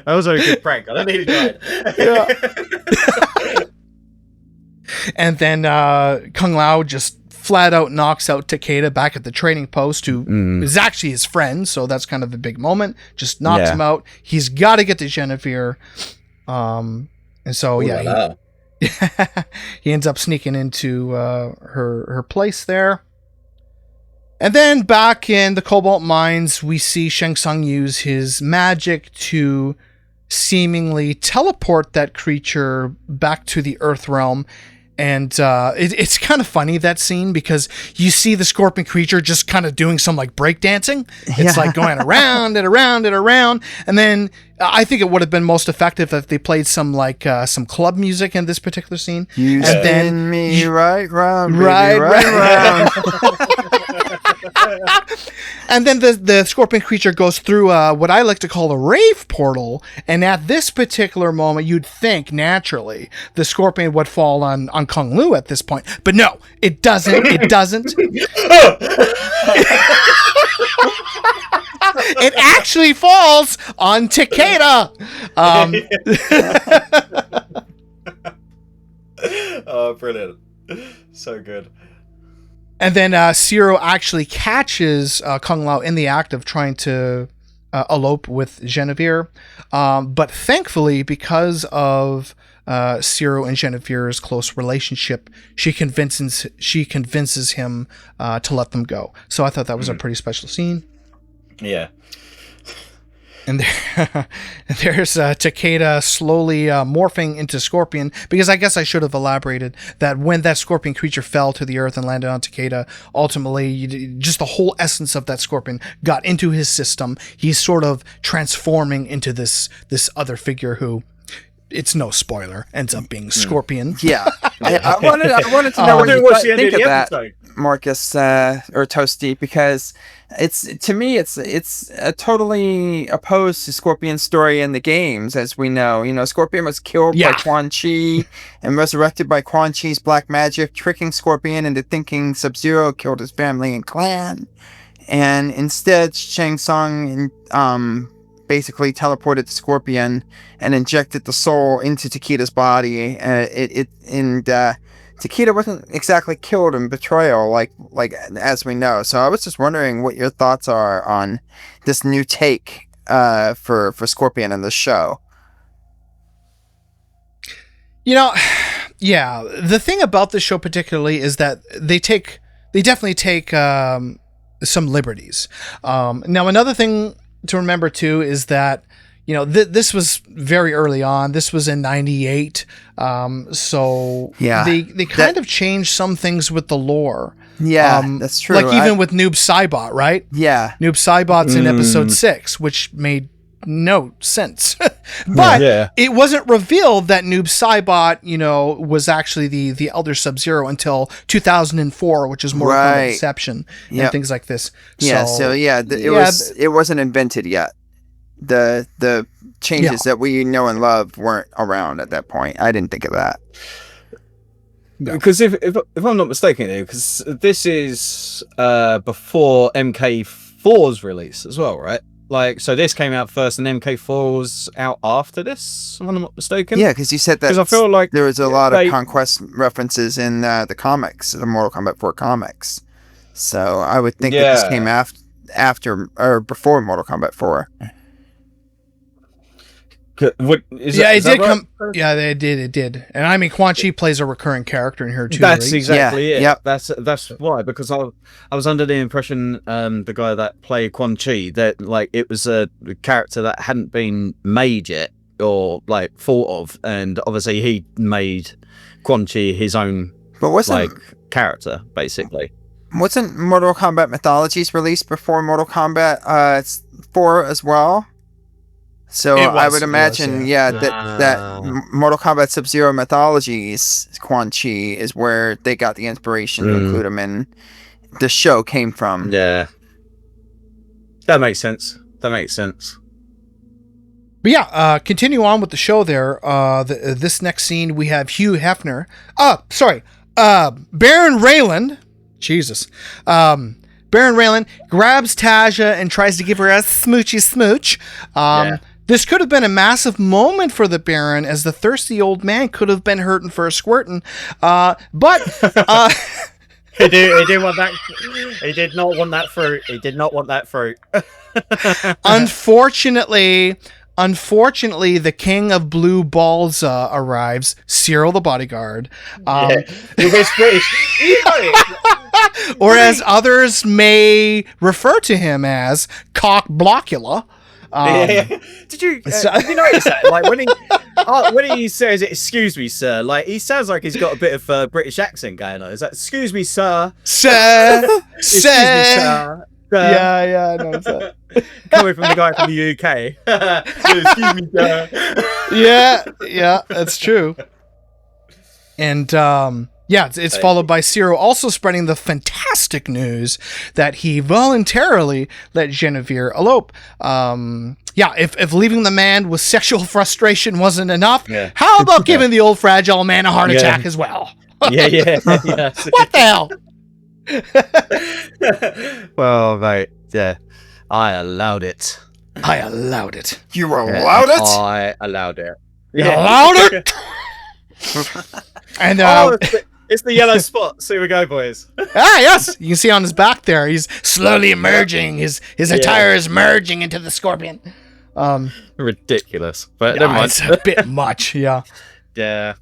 was a good prank. I don't need to try it. And then Kung Lao just flat out knocks out Takeda back at the training post, who is actually his friend. So that's kind of a big moment. Just knocks him out. He's got to get to Genevieve. And so, he ends up sneaking into her place there. And then back in the Cobalt Mines, we see Shang Tsung use his magic to seemingly teleport that creature back to the Earth realm. And it's kind of funny, that scene, because you see the scorpion creature just kind of doing some like breakdancing. It's like going around and around and around. And then I think it would have been most effective if they played some like some club music in this particular scene. You and spin then me right round, baby, right round. And then the scorpion creature goes through what I like to call a rave portal. And at this particular moment, you'd think naturally the scorpion would fall on Kung Lu at this point. But no, it doesn't. It doesn't. It actually falls on Takeda. Oh, brilliant. So good. And then Zero actually catches Kung Lao in the act of trying to elope with Genevieve. But thankfully, because of Zero and Genevieve's close relationship, she convinces him to let them go. So I thought that was a pretty special scene. Yeah. And there's Takeda slowly morphing into Scorpion, because I guess I should have elaborated that when that Scorpion creature fell to the earth and landed on Takeda, ultimately just the whole essence of that Scorpion got into his system. He's sort of transforming into this other figure who, it's no spoiler, ends up being Scorpion. Yeah. I wanted to know what you think of that, Marcus or Toasty, because to me it's totally opposed to Scorpion's story in the games, as we know. You know, Scorpion was killed by Quan Chi and resurrected by Quan Chi's black magic, tricking Scorpion into thinking Sub-Zero killed his family and clan, and instead Shang Tsung basically teleported the Scorpion and injected the soul into Takeda's body. Takeda wasn't exactly killed in betrayal, like as we know. So I was just wondering what your thoughts are on this new take for Scorpion in the show. You know, yeah. The thing about this show particularly is that they definitely take some liberties. Now, another thing to remember too is that, you know, this was very early on. This was in '98, so they kind of changed some things with the lore. Yeah, that's true. Like even with Noob Saibot, right? Yeah, Noob Saibot's in episode 6, which made no sense. But it wasn't revealed that Noob Saibot, you know, was actually the Elder Sub-Zero until 2004, which is more of a deception and things like this. Yeah, it wasn't invented yet. The changes that we know and love weren't around at that point. I didn't think of that. Because if I'm not mistaken, because this is before MK4's release as well, right? Like, so this came out first and MK4 was out after this, if I'm not mistaken. Yeah, because you said that. Because I feel like there was a lot of Conquest references in the comics, the Mortal Kombat 4 comics. So I would think that this came after or before Mortal Kombat 4. It did. And I mean, Quan Chi plays a recurring character in here too. That's right? exactly it. Yep. That's why, because I was under the impression the guy that played Quan Chi, that like it was a character that hadn't been made yet or like thought of, and obviously he made Quan Chi his own character basically. Wasn't Mortal Kombat Mythologies released before Mortal Kombat 4 as well? So I would imagine, that Mortal Kombat Sub-Zero Mythologies, Quan Chi, is where they got the inspiration to include him in. The show came from. Yeah. That makes sense. But yeah, continue on with the show there. This next scene, we have Hugh Hefner. Baron Raylan. Jesus. Baron Raylan grabs Tasha and tries to give her a smoochy smooch. This could have been a massive moment for the Baron, as the thirsty old man could have been hurting for a squirting. But he didn't want that. He did not want that fruit. He did not want that fruit. Unfortunately, the king of blue balls arrives, Cyril the bodyguard. He was British. Or as others may refer to him as, Cock Blockula. Did you notice that? Like when he says, "Excuse me, sir," like he sounds like he's got a bit of a British accent going on. Is that "Excuse me, sir"? Sir. Excuse me, sir. Yeah, I noticed that. Coming from the guy from the UK. Excuse me, sir. Yeah, that's true. And it's followed by Ciro also spreading the fantastic news that he voluntarily let Genevieve elope. If leaving the man with sexual frustration wasn't enough, how about giving the old fragile man a heart attack as well? Yeah. What the hell? Well, mate, I allowed it. You allowed it? I allowed it. You allowed it? And it's the yellow spot. So here we go, boys. yes, you can see on his back there. He's slowly emerging. His attire is merging into the scorpion. Ridiculous, but never mind. It's a bit much. Yeah. Yeah.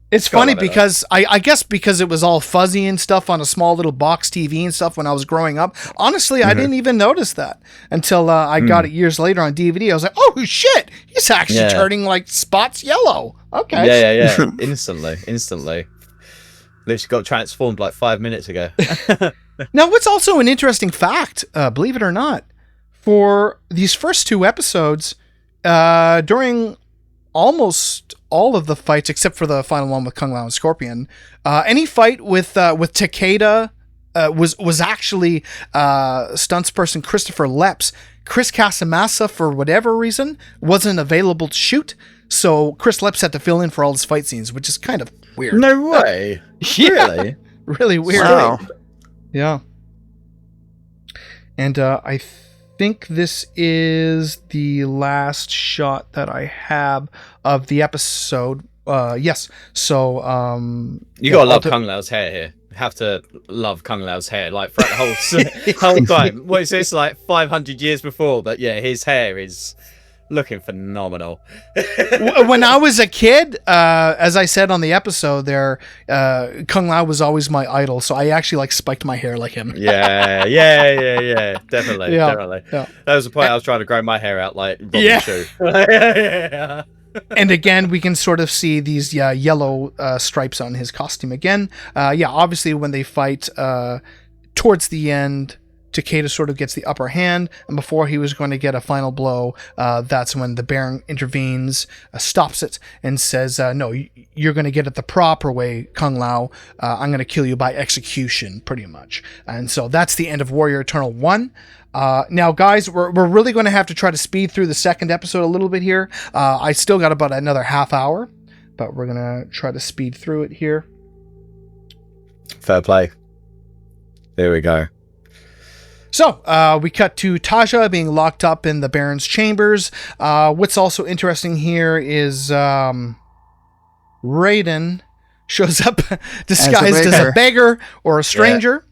It's funny because I guess because it was all fuzzy and stuff on a small little box TV and stuff when I was growing up. Honestly, I didn't even notice that until I got it years later on DVD. I was like, oh shit, he's actually turning like spots yellow. Okay. Yeah. Instantly. Literally got transformed like 5 minutes ago. Now, what's also an interesting fact, believe it or not, for these first 2 episodes, during almost all of the fights except for the final one with Kung Lao and Scorpion, any fight with Takeda was actually stunts person Christopher Lepps. Chris Casamassa, for whatever reason, wasn't available to shoot, so Chris Lepps had to fill in for all his fight scenes, which is kind of weird. No way. Really? Really weird. Wow. Yeah. And I think this is the last shot that I have of the episode. Yes. So you gotta love Kung Lao's hair here. Have to love Kung Lao's hair, like throughout the whole time. What is this, like 500 years before? But yeah, his hair is looking phenomenal. When I was a kid, as I said on the episode there, Kung Lao was always my idol, so I actually like spiked my hair like him. Yeah, definitely. Yeah. That was the point I was trying to grow my hair out like Robin Shou. Yeah. And again, we can sort of see these yellow stripes on his costume again. Obviously when they fight towards the end, Takeda sort of gets the upper hand, and before he was going to get a final blow, that's when the Baron intervenes, stops it, and says, no, you're going to get it the proper way, Kung Lao. I'm going to kill you by execution, pretty much. And so that's the end of Warrior Eternal 1. Now, guys, we're really going to have to try to speed through the second episode a little bit here. I still got about another half hour, but we're going to try to speed through it here. Fair play. There we go. So, we cut to Taja being locked up in the Baron's chambers. What's also interesting here is Raiden shows up disguised as a beggar or a stranger.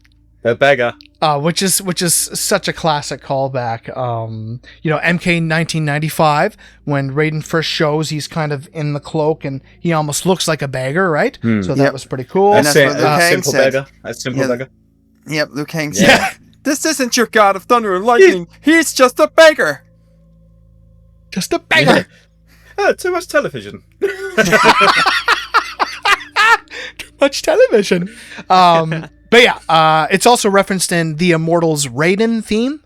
A beggar. Which is such a classic callback. MK 1995, when Raiden first shows, he's kind of in the cloak and he almost looks like a beggar, right? So that was pretty cool. And that's what Liu Kang simple said. beggar. That's simple beggar. Yep, Liu Kang said, this isn't your god of thunder and lightning. He's just a beggar. Just a beggar. Too much television. Too much television. But yeah, it's also referenced in the Immortals Raiden theme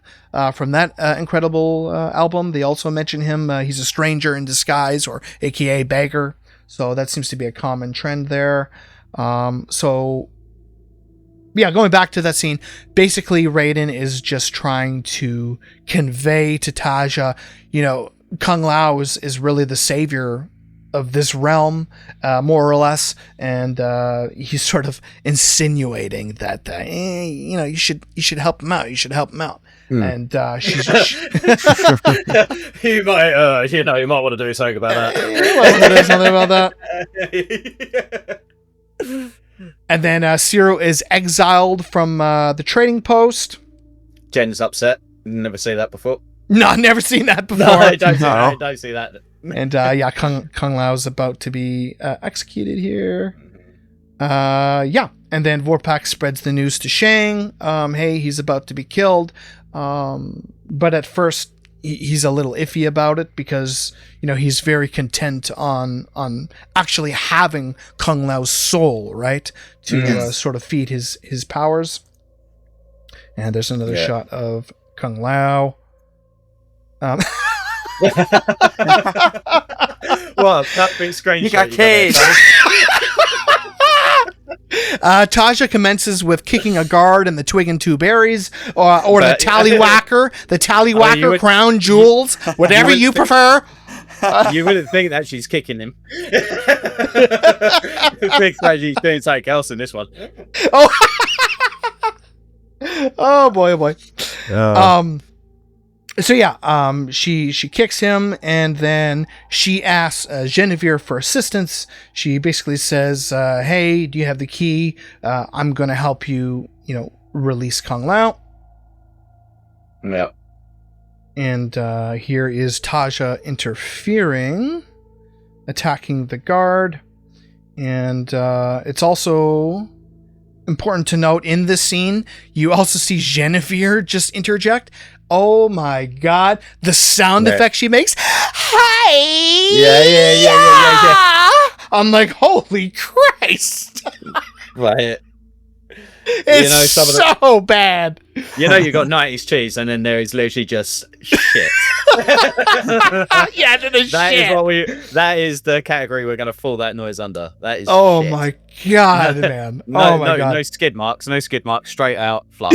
from that incredible album. They also mention him. He's a stranger in disguise, or AKA beggar. So that seems to be a common trend there. Going back to that scene, basically Raiden is just trying to convey to Taja, Kung Lao is really the savior of this realm, more or less, and he's sort of insinuating that you should help him out. You should help him out. And she's you might you might want to do something about that. You might want to do something about that. And then Ciro is exiled from the trading post. Jen's upset. Never seen that before. No, I've never seen that before. No, I don't see that. And Kung Lao's about to be executed here. And then Vorpak spreads the news to Shang. Hey, he's about to be killed. But at first he's a little iffy about it because he's very content on actually having Kung Lao's soul, right, to sort of feed his powers. And there's another shot of Kung Lao. Well, that being strange. You got caged. Taja commences with kicking a guard in the twig and two berries, or the tallywhacker, crown jewels, whatever you prefer. You wouldn't think that she's kicking him. You think that she's doing something else in this one. Oh boy. So yeah, she kicks him, and then she asks Genevieve for assistance. She basically says, "Hey, do you have the key? I'm gonna help you, release Kung Lao." Yep. And here is Taja interfering, attacking the guard, and it's also important to note in this scene, you also see Genevieve just interject. Oh my god, the sound effect she makes. Hi! Yeah. I'm like, holy Christ! Right. It's so bad. You got 90s cheese, and then there is literally just shit. Yeah, That is the category we're going to fall that noise under. That is oh shit. my god, man. No, oh my god. No skid marks, straight out fluff.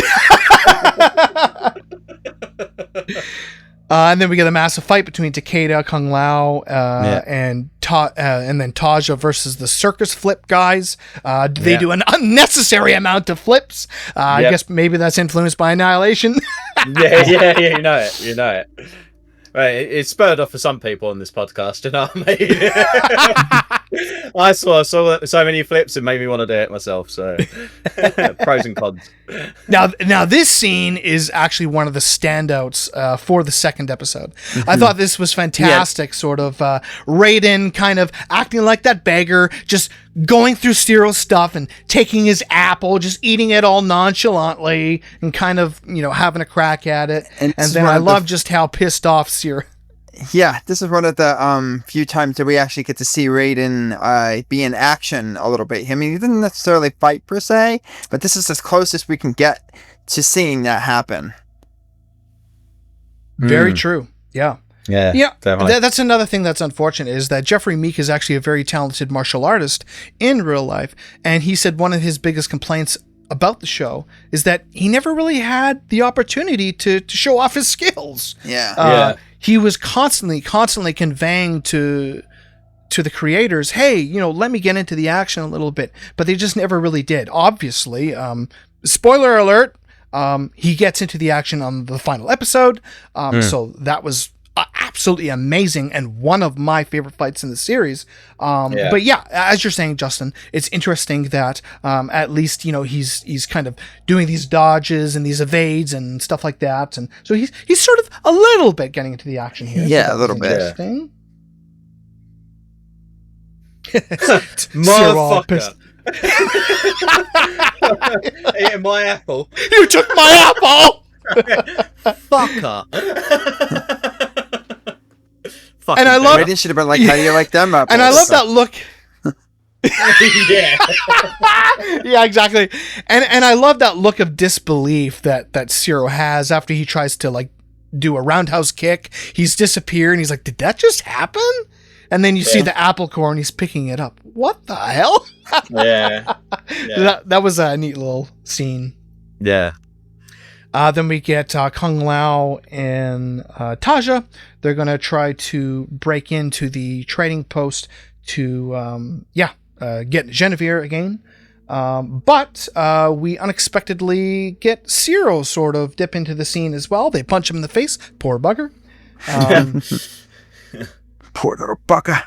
And then we get a massive fight between Takeda, Kung Lao, and then Taja versus the circus flip guys. They do an unnecessary amount of flips. I guess maybe that's influenced by Annihilation. yeah, you know it. Right, it's spurred off for some people on this podcast, you know what I mean? I saw so many flips, it made me want to do it myself, so pros and cons. Now this scene is actually one of the standouts for the second episode. I thought this was fantastic, sort of Raiden kind of acting like that beggar, just going through Cyril's stuff and taking his apple, just eating it all nonchalantly and kind of, having a crack at it. And then I love just how pissed off Cyril. Yeah, this is one of the few times that we actually get to see Raiden be in action a little bit. I mean, he didn't necessarily fight per se, but this is as close as we can get to seeing that happen. Very true. Yeah. Yeah, that's another thing that's unfortunate is that Jeffrey Meek is actually a very talented martial artist in real life, and he said one of his biggest complaints about the show is that he never really had the opportunity to show off his skills. He was constantly conveying to the creators, hey, let me get into the action a little bit, but they just never really did. Obviously, spoiler alert, he gets into the action on the final episode, so that was absolutely amazing and one of my favorite fights in the series. But yeah, as you're saying, Justin, it's interesting that at least he's kind of doing these dodges and these evades and stuff like that, and so he's sort of a little bit getting into the action here. Yeah, so a little bit. Interesting. Motherfucker. Eating my apple. You took my apple. Fucker. And I love. Raiden should have been like, "How do you like them apples?" And I love that look. Yeah. Yeah, exactly. And I love that look of disbelief that Cyril has after he tries to do a roundhouse kick. He's disappeared and he's like, "Did that just happen?" And then you see the apple core and he's picking it up. What the hell? Yeah. That was a neat little scene. Yeah. Then we get Kung Lao and Taja. They're going to try to break into the trading post to, get Genevieve again. But we unexpectedly get Cyril sort of dip into the scene as well. They punch him in the face. Poor bugger. Poor little bugger.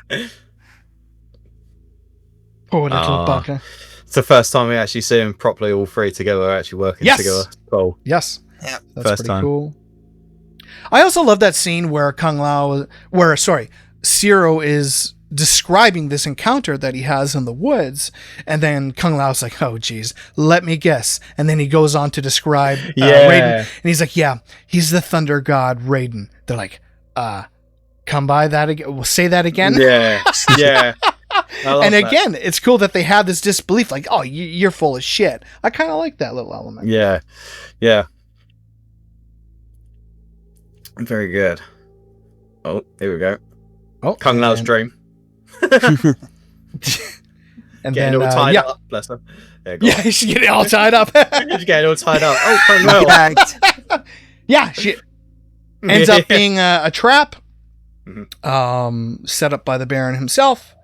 Poor little bugger. It's the first time we actually see them properly, all three together, actually working together. Cool. Yes. Yeah. That's First pretty time. cool. I also love that scene where Cyril is describing this encounter that he has in the woods, and then Kung Lao's like, "Oh geez, let me guess," and then he goes on to describe Raiden, and he's like, "Yeah, he's the thunder god Raiden." They're like, "Come by that again? We'll say that again." Yeah, yeah. And again, it's cool that they have this disbelief, like, "Oh, you're full of shit." I kind of like that little element. Yeah, yeah. Very good. Oh, here we go. Oh, Kung Lao's dream. And Getting then all tied up. Bless her. Yeah, she's getting all tied up. She's getting all tied up. Oh, Kung Lao. Gagged. Yeah, she ends up being a trap, Mhm. set up by the Baron himself.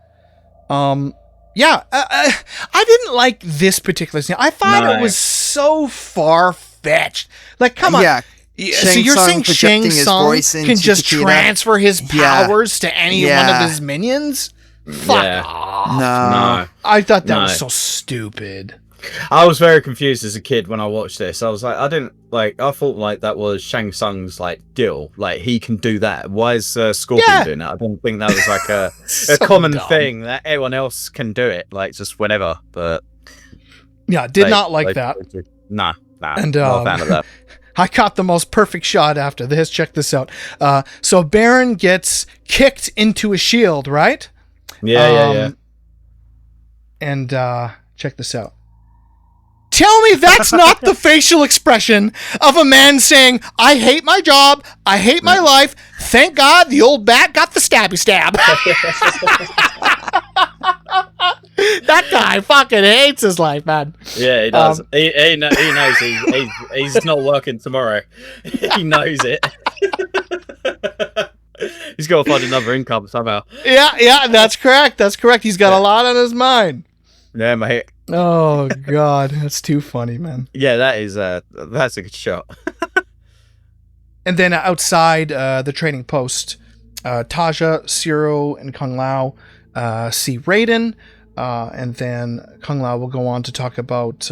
I didn't like this particular scene. I thought it was so far-fetched. Like, come on. Yeah. Yeah, so you're saying Shang Tsung can just transfer his powers to any one of his minions? Fuck off. No. I thought that was so stupid. I was very confused as a kid when I watched this. I was like, I thought like that was Shang Tsung's like deal. Like he can do that. Why is Scorpion doing that? I didn't think that was like a common thing that everyone else can do it, like just whenever. But yeah, did not like that. Nah, and not a fan of that. I caught the most perfect shot after this. Check this out. So Baron gets kicked into a shield, right? Yeah. And check this out. Tell me that's not the facial expression of a man saying, I hate my job, I hate my life, thank God the old bat got the stabby stab. That guy fucking hates his life, man. Yeah, he does. He knows he's not working tomorrow. He knows it. He's got to find another income somehow. Yeah, that's correct. He's got a lot on his mind. Yeah, mate. Oh God, that's too funny, man. Yeah, that's a good shot. And then outside the training post, Taja, Zero, and Kung Lao see Raiden, and then Kung Lao will go on to talk about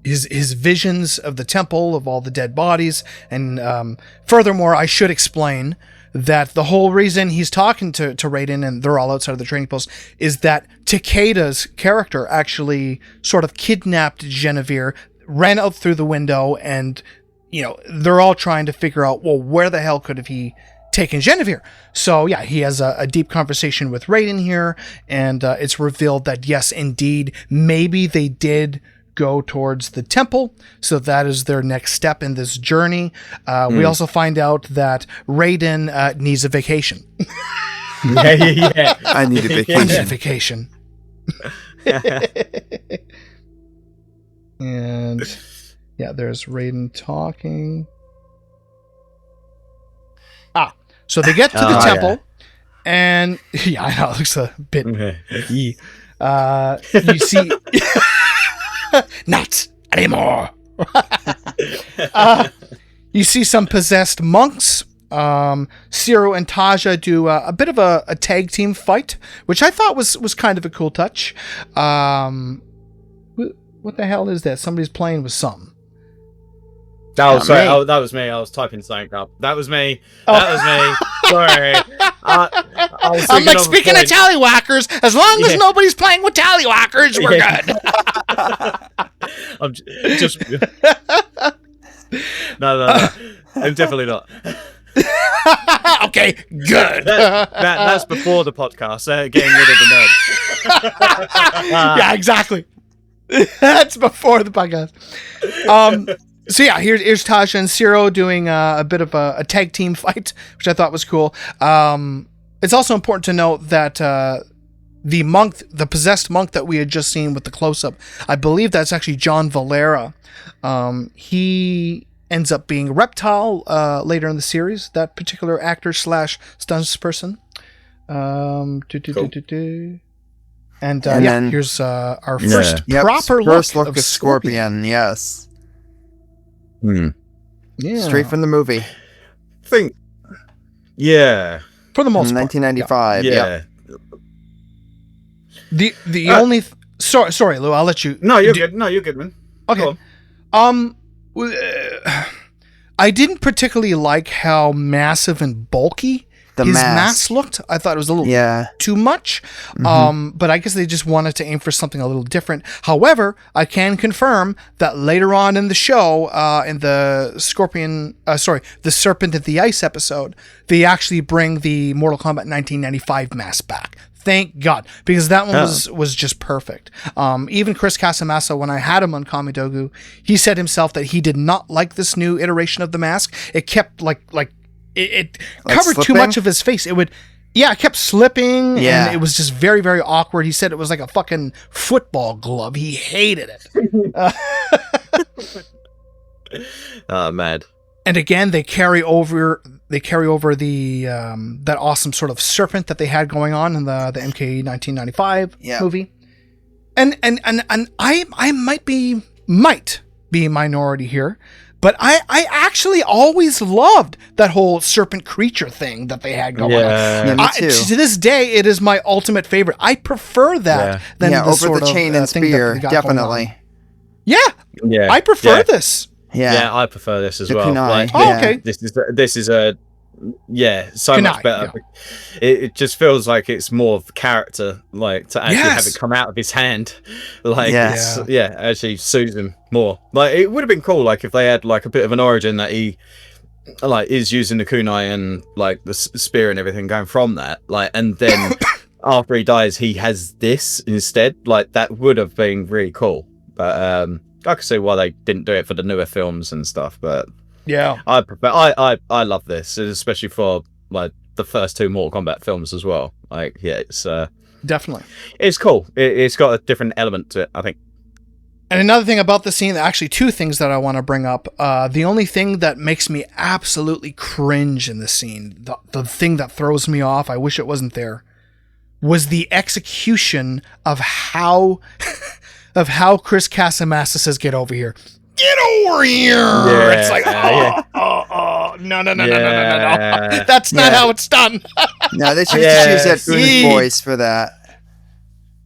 his visions of the temple of all the dead bodies, and furthermore, I should explain that the whole reason he's talking to Raiden, and they're all outside of the training post, is that Takeda's character actually sort of kidnapped Genevieve, ran out through the window, and they're all trying to figure out, well, where the hell could have he taken Genevieve? So yeah, he has a deep conversation with Raiden here, and it's revealed that yes, indeed, maybe they did go towards the temple, so that is their next step in this journey. We also find out that Raiden needs a vacation. Yeah. I need a vacation. I need a vacation. And yeah, there's Raiden talking. So they get to the temple, and yeah, I know, it looks a bit. You see. Not anymore. You see some possessed monks. Zero and Taja do a bit of a tag team fight, which I thought was kind of a cool touch. What the hell is that? Somebody's playing with something. That was me. I was typing something up. That was me. Sorry. I'm like, speaking of tallywhackers, as long as nobody's playing with tallywhackers, we're good. I'm just... No. I'm definitely not. Okay, good. That's before the podcast. Getting rid of the nerds. Yeah, exactly. That's before the podcast. So yeah, here's Tasha and Zero doing a bit of a tag team fight, which I thought was cool. It's also important to note that the possessed monk that we had just seen with the close-up, I believe that's actually John Valera. He ends up being Reptile later in the series, that particular actor / stunts person. Cool. And then, here's our first proper first look of of Scorpion. Yes. Yeah. Straight from the movie. For the most part. 1995. Yeah. The only sorry, Lou, I'll let you. No, you're good. No, you're good, man. Okay. I didn't particularly like how massive and bulky his mask looked. I thought it was a little too much. But I guess they just wanted to aim for something a little different. However, I can confirm that later on in the show, in the the Serpent at the Ice episode, they actually bring the Mortal Kombat 1995 mask back. Thank God, because that one was just perfect. Even Chris Casamassa, when I had him on Kamidogu, he said himself that he did not like this new iteration of the mask. It kept it covered slipping? too much of his face. It kept slipping, and it was just very, very awkward. He said it was like a fucking football glove. He hated it. Mad. And again, they carry over the that awesome sort of serpent that they had going on in the MK 1995 movie. And I might be minority here, But I actually always loved that whole serpent creature thing that they had going on. Yeah, me too. To this day, it is my ultimate favorite. I prefer that than the over sort the chain of, and thing that spear, they got going definitely. on. Yeah, I prefer this. Yeah, I prefer this as The well. kunai, Like, Oh, okay. this is a so Kunai, much better. It just feels like it's more of character, like to actually have it come out of his hand, like actually suits him more. Like it would have been cool, like if they had like a bit of an origin that he like is using the kunai and like the spear and everything going from that, like, and then after he dies he has this instead. Like that would have been really cool. But I can see why they didn't do it for the newer films and stuff. But Yeah, I prefer. I love this, especially for like the first two Mortal Kombat films as well. Like, it's definitely. it's cool. It's got a different element to it, I think. And another thing about the scene, actually two things that I want to bring up. The only thing that makes me absolutely cringe in the scene, the thing that throws me off, I wish it wasn't there, was the execution of how Chris Casamassa says, "Get over here." Get over here! Yeah, It's like, no. That's not how it's done. No, they should just use that Goonies See? voice for that.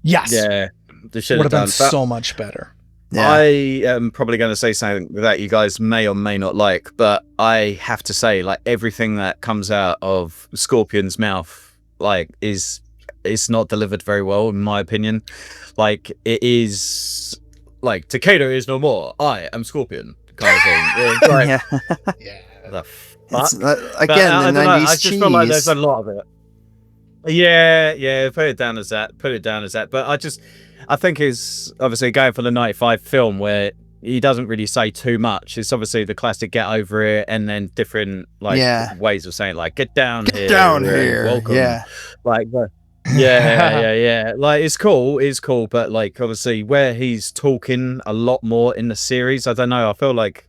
Yes. Yeah, they should Would have have done been but so much better. Yeah. I am probably going to say something that you guys may or may not like, but I have to say, like, everything that comes out of Scorpion's mouth, like, it's not delivered very well, in my opinion. Like, it is like Takeda is no more. I am Scorpion, kind of thing. It's like, the fuck? It's, again, I the don't know, 90s I just cheese. feel like there's a lot of it. Yeah, put it down as that. But I think it's obviously going for the 95 film where he doesn't really say too much. It's obviously the classic get over it and then different ways of saying like get down here, welcome. Yeah. Like yeah. Like it's cool, but like obviously where he's talking a lot more in the series, I don't know, I feel like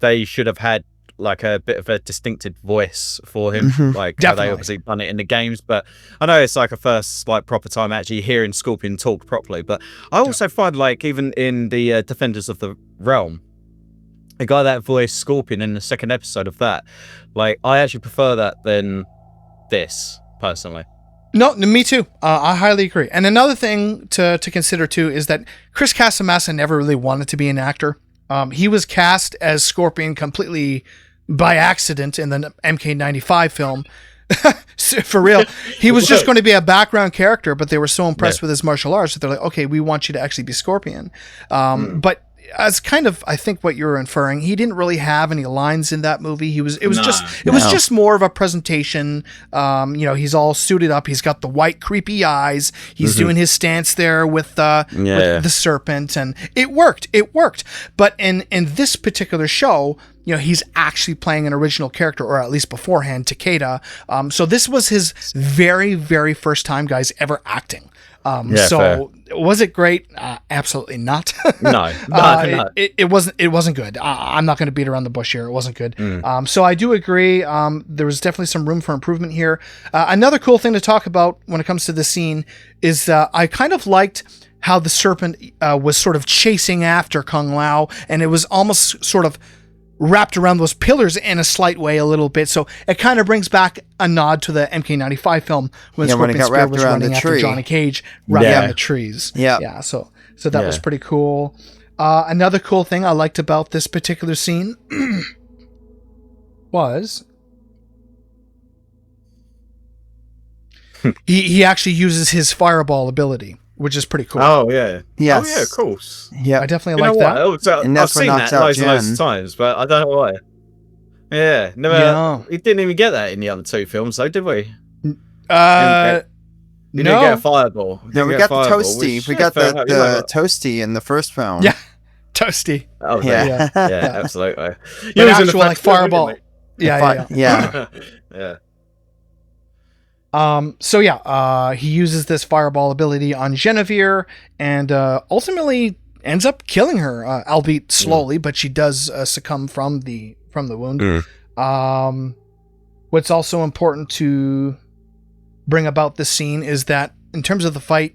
they should have had like a bit of a distinctive voice for him, like how they obviously done it in the games. But I know it's like a first like proper time actually hearing Scorpion talk properly. But I also find like even in the Defenders of the Realm, the guy that voiced Scorpion in the second episode of that, like I actually prefer that than this personally. No, me too. I highly agree. And another thing to consider too is that Chris Casamassa never really wanted to be an actor. He was cast as Scorpion completely by accident in the MK95 film. For real. He was just going to be a background character, but they were so impressed with his martial arts that they're like, okay, we want you to actually be Scorpion. But as kind of, I think what you're inferring, he didn't really have any lines in that movie. It was just more of a presentation. He's all suited up. He's got the white creepy eyes. He's doing his stance there with the serpent, and it worked. But in this particular show, he's actually playing an original character, or at least beforehand, Takeda. So this was his very, very first time, guys, ever acting. Fair. Was it great? Absolutely not. No. It wasn't good. I'm not going to beat around the bush here. It wasn't good. So I do agree. There was definitely some room for improvement here. Another cool thing to talk about when it comes to this scene is I kind of liked how the serpent was sort of chasing after Kung Lao, and it was almost sort of wrapped around those pillars in a slight way a little bit. So it kind of brings back a nod to the MK95 film when Scorpion Spear was running after Johnny Cage around the trees. Yeah. So that was pretty cool. Another cool thing I liked about this particular scene was he actually uses his fireball ability, which is pretty cool. Oh yeah. Yes. Oh yeah, of course. Yeah. I definitely like that. And that's I've seen that loads of times, but I don't know why. Yeah, never. Yeah. We didn't even get that in the other two films, though, did we? No. We didn't get a fireball. No, we got the toasty. We got the toasty in the first film. Yeah, toasty. Oh yeah. Yeah, absolutely. But actual like fireball. Yeah. Yeah. He uses this fireball ability on Genevieve and ultimately ends up killing her, albeit slowly, but she does succumb from the wound. What's also important to bring about this scene is that in terms of the fight,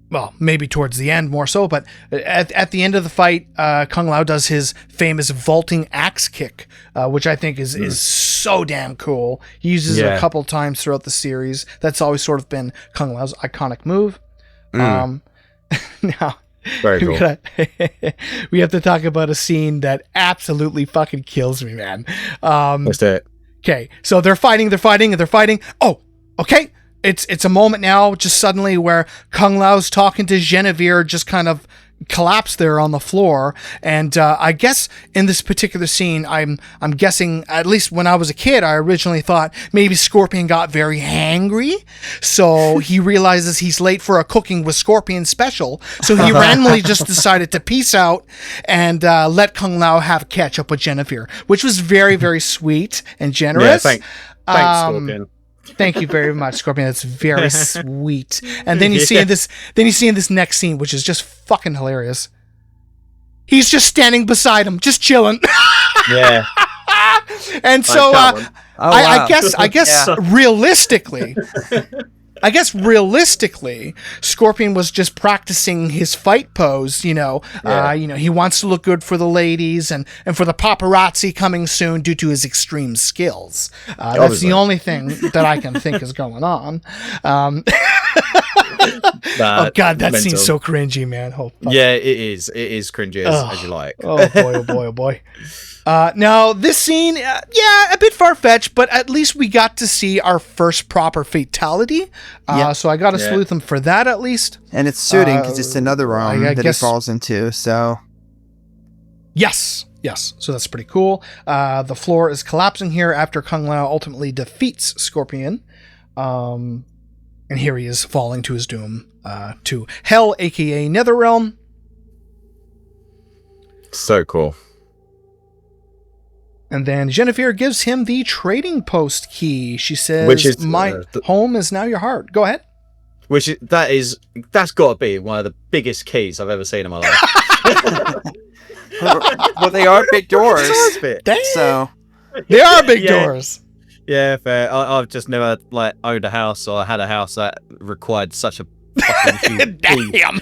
well, maybe towards the end more so, but at the end of the fight, Kung Lao does his famous vaulting axe kick, which I think is so damn cool. He uses it a couple times throughout the series. That's always sort of been Kung Lao's iconic move. Now, very cool. We have to talk about a scene that absolutely fucking kills me, man. Let's do it. Okay, so they're fighting. Oh, okay. It's a moment now, just suddenly, where Kung Lao's talking to Genevieve, just kind of collapsed there on the floor. And I guess in this particular scene, I'm guessing, at least when I was a kid, I originally thought maybe Scorpion got very hangry, so he realizes he's late for a Cooking with Scorpion special, so he randomly just decided to peace out and let Kung Lao have catch up with Genevieve, which was very, very sweet and generous. Yeah, thanks, Scorpion. Thank you very much, Scorpion. That's very sweet. And then you see in this next scene, which is just fucking hilarious. He's just standing beside him, just chilling. Yeah. And so I guess realistically, Scorpion was just practicing his fight pose. He wants to look good for the ladies and for the paparazzi coming soon due to his extreme skills. That's the only thing that I can think is going on. Oh God, that scene's so cringy, man. Yeah, it is. It is cringy as you like. Oh boy, oh boy, oh boy. Now, this scene, a bit far-fetched, but at least we got to see our first proper fatality. So I got to salute them for that, at least. And it's suiting, because it's another room that he falls into, so... Yes. So that's pretty cool. The floor is collapsing here after Kung Lao ultimately defeats Scorpion. And here he is falling to his doom, to Hell, a.k.a. Netherrealm. So cool. And then Genevieve gives him the trading post key. She says, "My home is now your heart." Go ahead. That's got to be one of the biggest keys I've ever seen in my life. Well, they are big doors. So they are big doors. Yeah, fair. I've just never owned a house or had a house that required such a fucking huge damn.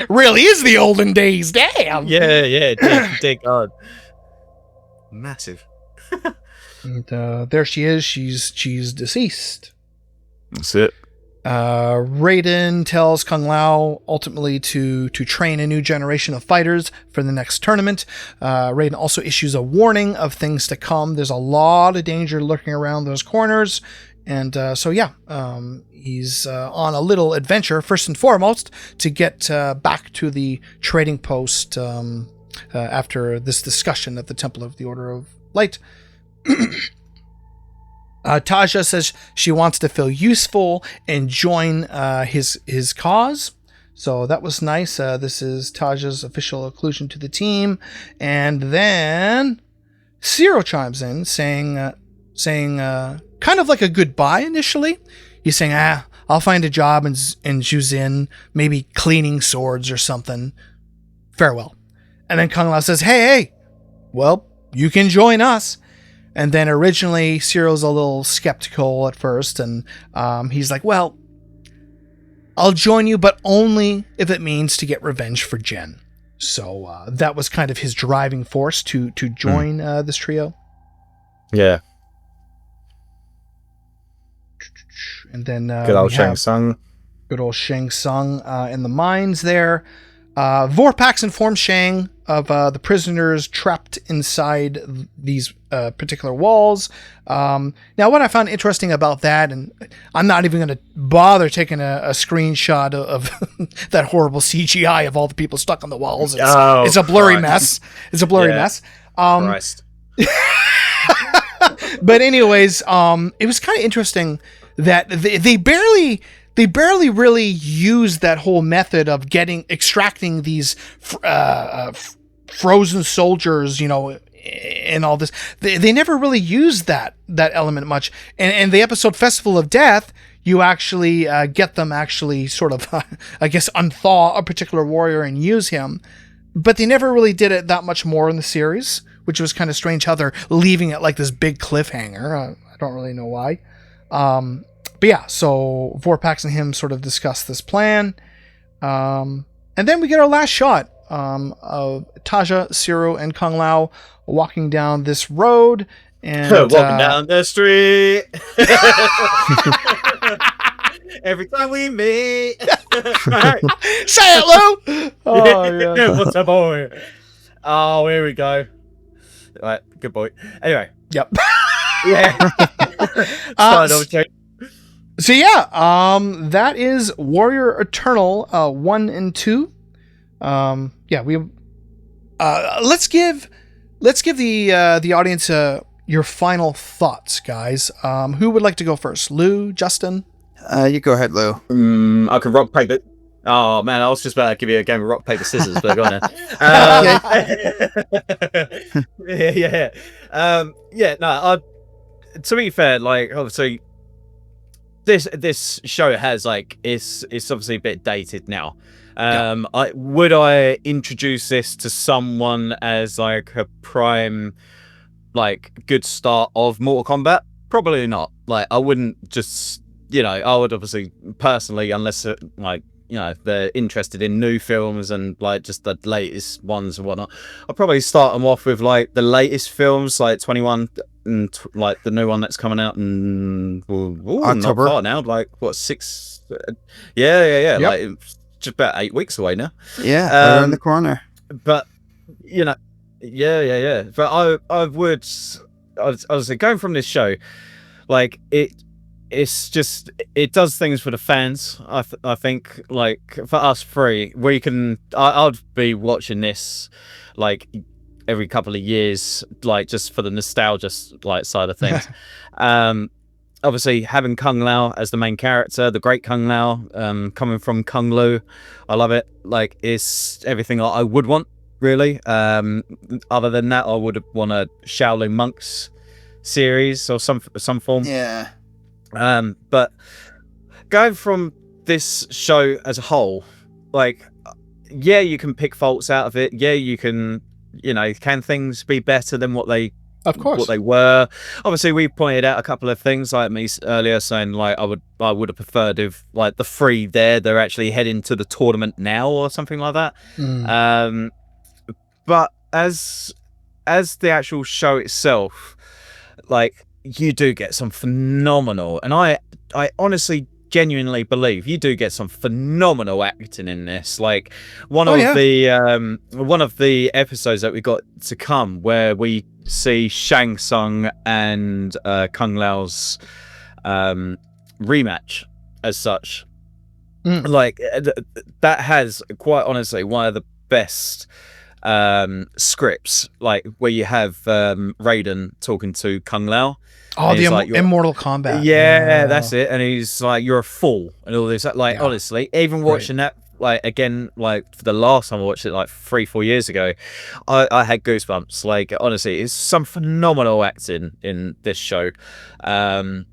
Really is the olden days. Damn. Yeah. Dig God. Massive. And there she is. She's deceased. That's it. Raiden tells Kung Lao ultimately to train a new generation of fighters for the next tournament. Raiden also issues a warning of things to come. There's a lot of danger lurking around those corners. And he's on a little adventure, first and foremost, to get back to the trading post after this discussion at the Temple of the Order of Light. Taja says she wants to feel useful and join his cause. So that was nice. This is Taja's official inclusion to the team. And then Zero chimes in saying kind of like a goodbye initially. He's saying, I'll find a job in Juzin, maybe cleaning swords or something. Farewell. And then Kung Lao says, hey, well, you can join us. And then originally, Cyril's a little skeptical at first, and he's like, well, I'll join you, but only if it means to get revenge for Jen. So that was kind of his driving force to join this trio. Yeah. And then good old Shang Tsung. Good old Shang Tsung in the mines there. Vorpax informs Shang of the prisoners trapped inside these particular walls. Now, what I found interesting about that, and I'm not even going to bother taking a screenshot of that horrible CGI of all the people stuck on the walls. It's a blurry mess. It's a blurry mess. Christ. But anyways, it was kind of interesting that they barely really use that whole method of extracting these frozen soldiers, and all this. They never really use that element much. And the episode Festival of Death, you actually get them actually sort of, I guess, unthaw a particular warrior and use him. But they never really did it that much more in the series, which was kind of strange how they're leaving it like this big cliffhanger. I don't really know why. yeah, so Vorpax and him sort of discuss this plan. And then we get our last shot of Taja, Ciro, and Kung Lao walking down this road. And walking down the street. Every time we meet. Say it, Lou! Oh, yeah. What's up, boy? Oh, here we go. All right, good boy. Anyway. Yep. Yeah. So yeah, that is Warrior Eternal 1 and 2. Yeah, we let's give the audience your final thoughts, guys. Who would like to go first? Lou, Justin? You go ahead, Lou. I can rock paper. Oh man, I was just about to give you a game of rock paper scissors, but go on now. No. To be fair, like obviously, this show has like it's obviously a bit dated now. Would I introduce this to someone as like a prime, like good start of Mortal Kombat? Probably not. Like I wouldn't just, I would obviously personally, unless they're interested in new films and like just the latest ones and whatnot, I'll probably start them off with like the latest films, like 21 and like the new one that's coming out in October. Not far now, like what, 6? Yeah. Yep. Like just about 8 weeks away now. Yeah, we're in the corner. But yeah. But I would say going from this show, like it's just, it does things for the fans. I think like for us three, I'd be watching this like every couple of years, like just for the nostalgia like side of things. Obviously having Kung Lao as the main character, the great Kung Lao, coming from Kung Lu, I love it. Like it's everything I would want, really. Other than that, I would want a Shaolin Monks series or some form. Yeah. But going from this show as a whole, like, yeah, you can pick faults out of it. Yeah, you can, can things be better than what they were? Obviously, we pointed out a couple of things, like me earlier saying, like, I would have preferred if, like, the three they're actually heading to the tournament now or something like that. But as the actual show itself, like, you do get some phenomenal, and I honestly genuinely believe you do get some phenomenal acting in this. Like one of the episodes that we got to come, where we see Shang Tsung and Kung Lao's rematch as such. Like that has, quite honestly, one of the best scripts, like where you have Raiden talking to Kung Lao. Oh, the like, Immortal Kombat. Yeah, that's it. And he's like, "You're a fool," and all this. Like, honestly, even watching that, like again, like for the last time I watched it, like 3-4 years ago, I had goosebumps. Like, honestly, it's some phenomenal acting in this show. And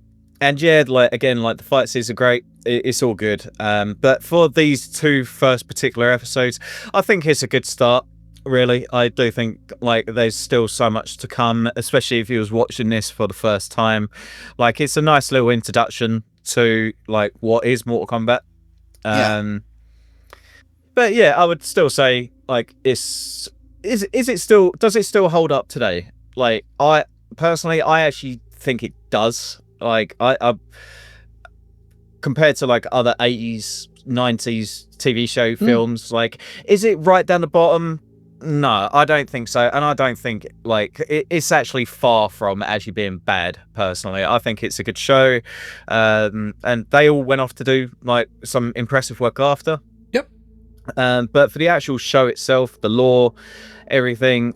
yeah, like again, like the fight scenes are great. It's all good. But for these two first particular episodes, I think it's a good start. Really, I do think like there's still so much to come, especially if you was watching this for the first time. Like it's a nice little introduction to like what is Mortal Kombat. But yeah, I would still say like does it still hold up today? Like I personally, I actually think it does. Like I compared to like other 80s 90s TV show films, like is it right down the bottom? No, I don't think so, and I don't think like it's actually far from actually being bad. Personally, I think it's a good show, and they all went off to do like some impressive work after. Yep. But for the actual show itself, the lore, everything,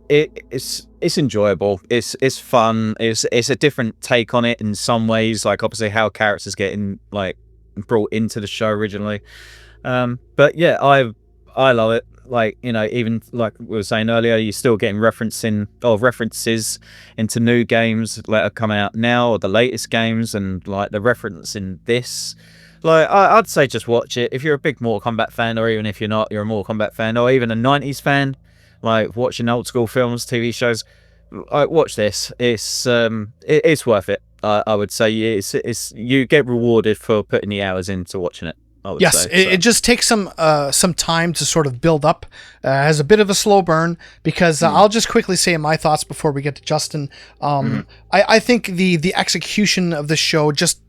it's enjoyable. It's fun. It's a different take on it in some ways. Like obviously how characters getting like brought into the show originally. But yeah, I love it. Like, even like we were saying earlier, you're still getting references into new games that are coming out now, or the latest games, and like the reference in this. Like, I'd say just watch it. If you're a big Mortal Kombat fan, or even if you're not, you're a Mortal Kombat fan, or even a 90s fan, like watching old school films, TV shows, watch this. It's worth it. I would say it's you get rewarded for putting the hours into watching it. I would Yes, say, it just takes some time to sort of build up. Has a bit of a slow burn because I'll just quickly say my thoughts before we get to Justin. I think the execution of the show, just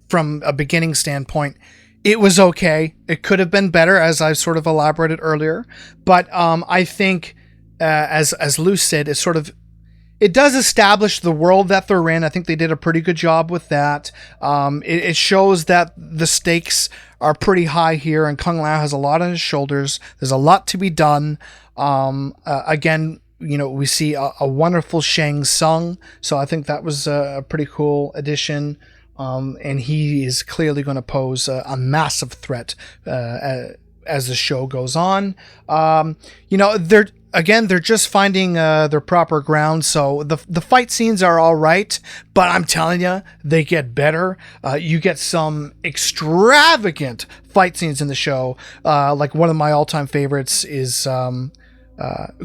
from a beginning standpoint, it was okay. It could have been better, as I sort of elaborated earlier. But I think, as Lou said, it does establish the world that they're in. I think they did a pretty good job with that. It shows that the stakes are pretty high here, and Kung Lao has a lot on his shoulders. There's a lot to be done. Again, we see a wonderful Shang Tsung, so I think that was a pretty cool addition. And he is clearly going to pose a massive threat as the show goes on. They're just finding their proper ground. So the fight scenes are all right, but I'm telling you, they get better. You get some extravagant fight scenes in the show. Like one of my all-time favorites is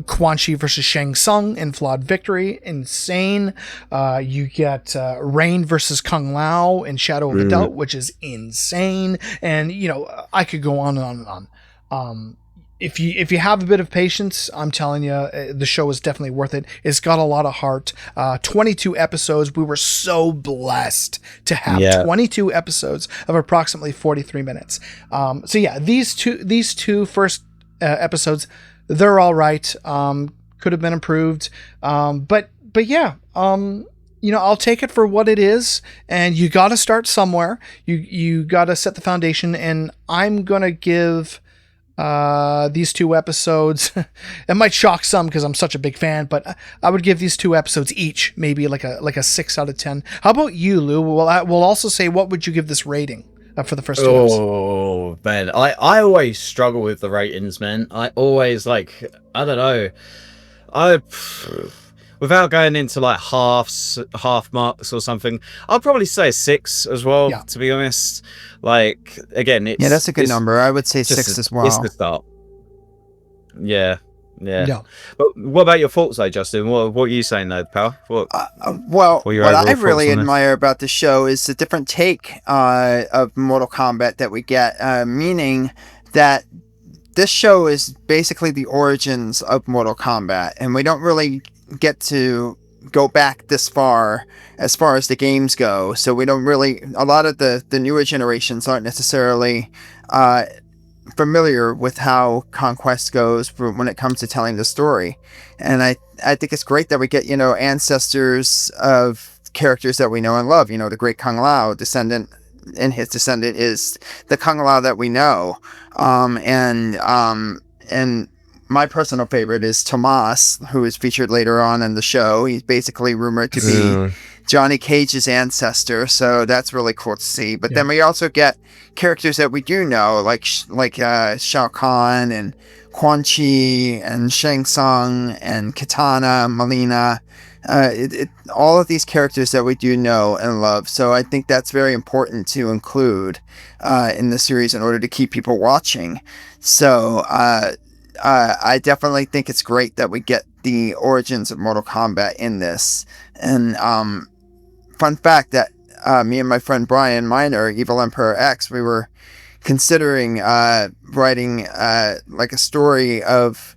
Quan Chi versus Shang Tsung in Flawed Victory. Insane. You get Rain versus Kung Lao in Shadow of a Doubt, which is insane. And, I could go on and on and on. If you have a bit of patience, I'm telling you, the show is definitely worth it. It's got a lot of heart. 22 episodes. We were so blessed to have 22 episodes of approximately 43 minutes. These two first episodes, they're all right. Could have been improved. But yeah, I'll take it for what it is, and you got to start somewhere. You got to set the foundation, and I'm going to give these two episodes, it might shock some because I'm such a big fan, but I would give these two episodes each maybe like a 6 out of 10. How about you, Lou? We'll also say, what would you give this rating for the first two episodes? Oh man, I always struggle with the ratings, man. I always I don't know. Without going into like half marks or something, I'll probably say 6 as well. Yeah. To be honest, again, that's a good number. I would say 6 as well. It's the start. Yeah. But what about your thoughts, though, Justin? What are you saying, though, pal? What I really admire about the show is the different take of Mortal Kombat that we get, meaning that this show is basically the origins of Mortal Kombat, and we don't really get to go back this far as the games go, so we don't really, a lot of the newer generations aren't necessarily familiar with how Conquest goes when it comes to telling the story. And I think it's great that we get ancestors of characters that we know and love. The great Kung Lao descendant, and his descendant is the Kung Lao that we know. And my personal favorite is Tomas, who is featured later on in the show. He's basically rumored to be Johnny Cage's ancestor, so that's really cool to see. But then we also get characters that we do know, like Shao Kahn and Quan Chi and Shang Tsung and Kitana, Melina. All of these characters that we do know and love. So I think that's very important to include in the series in order to keep people watching. So I definitely think it's great that we get the origins of Mortal Kombat in this. And fun fact that me and my friend Brian Miner, Evil Emperor X, we were considering writing like a story of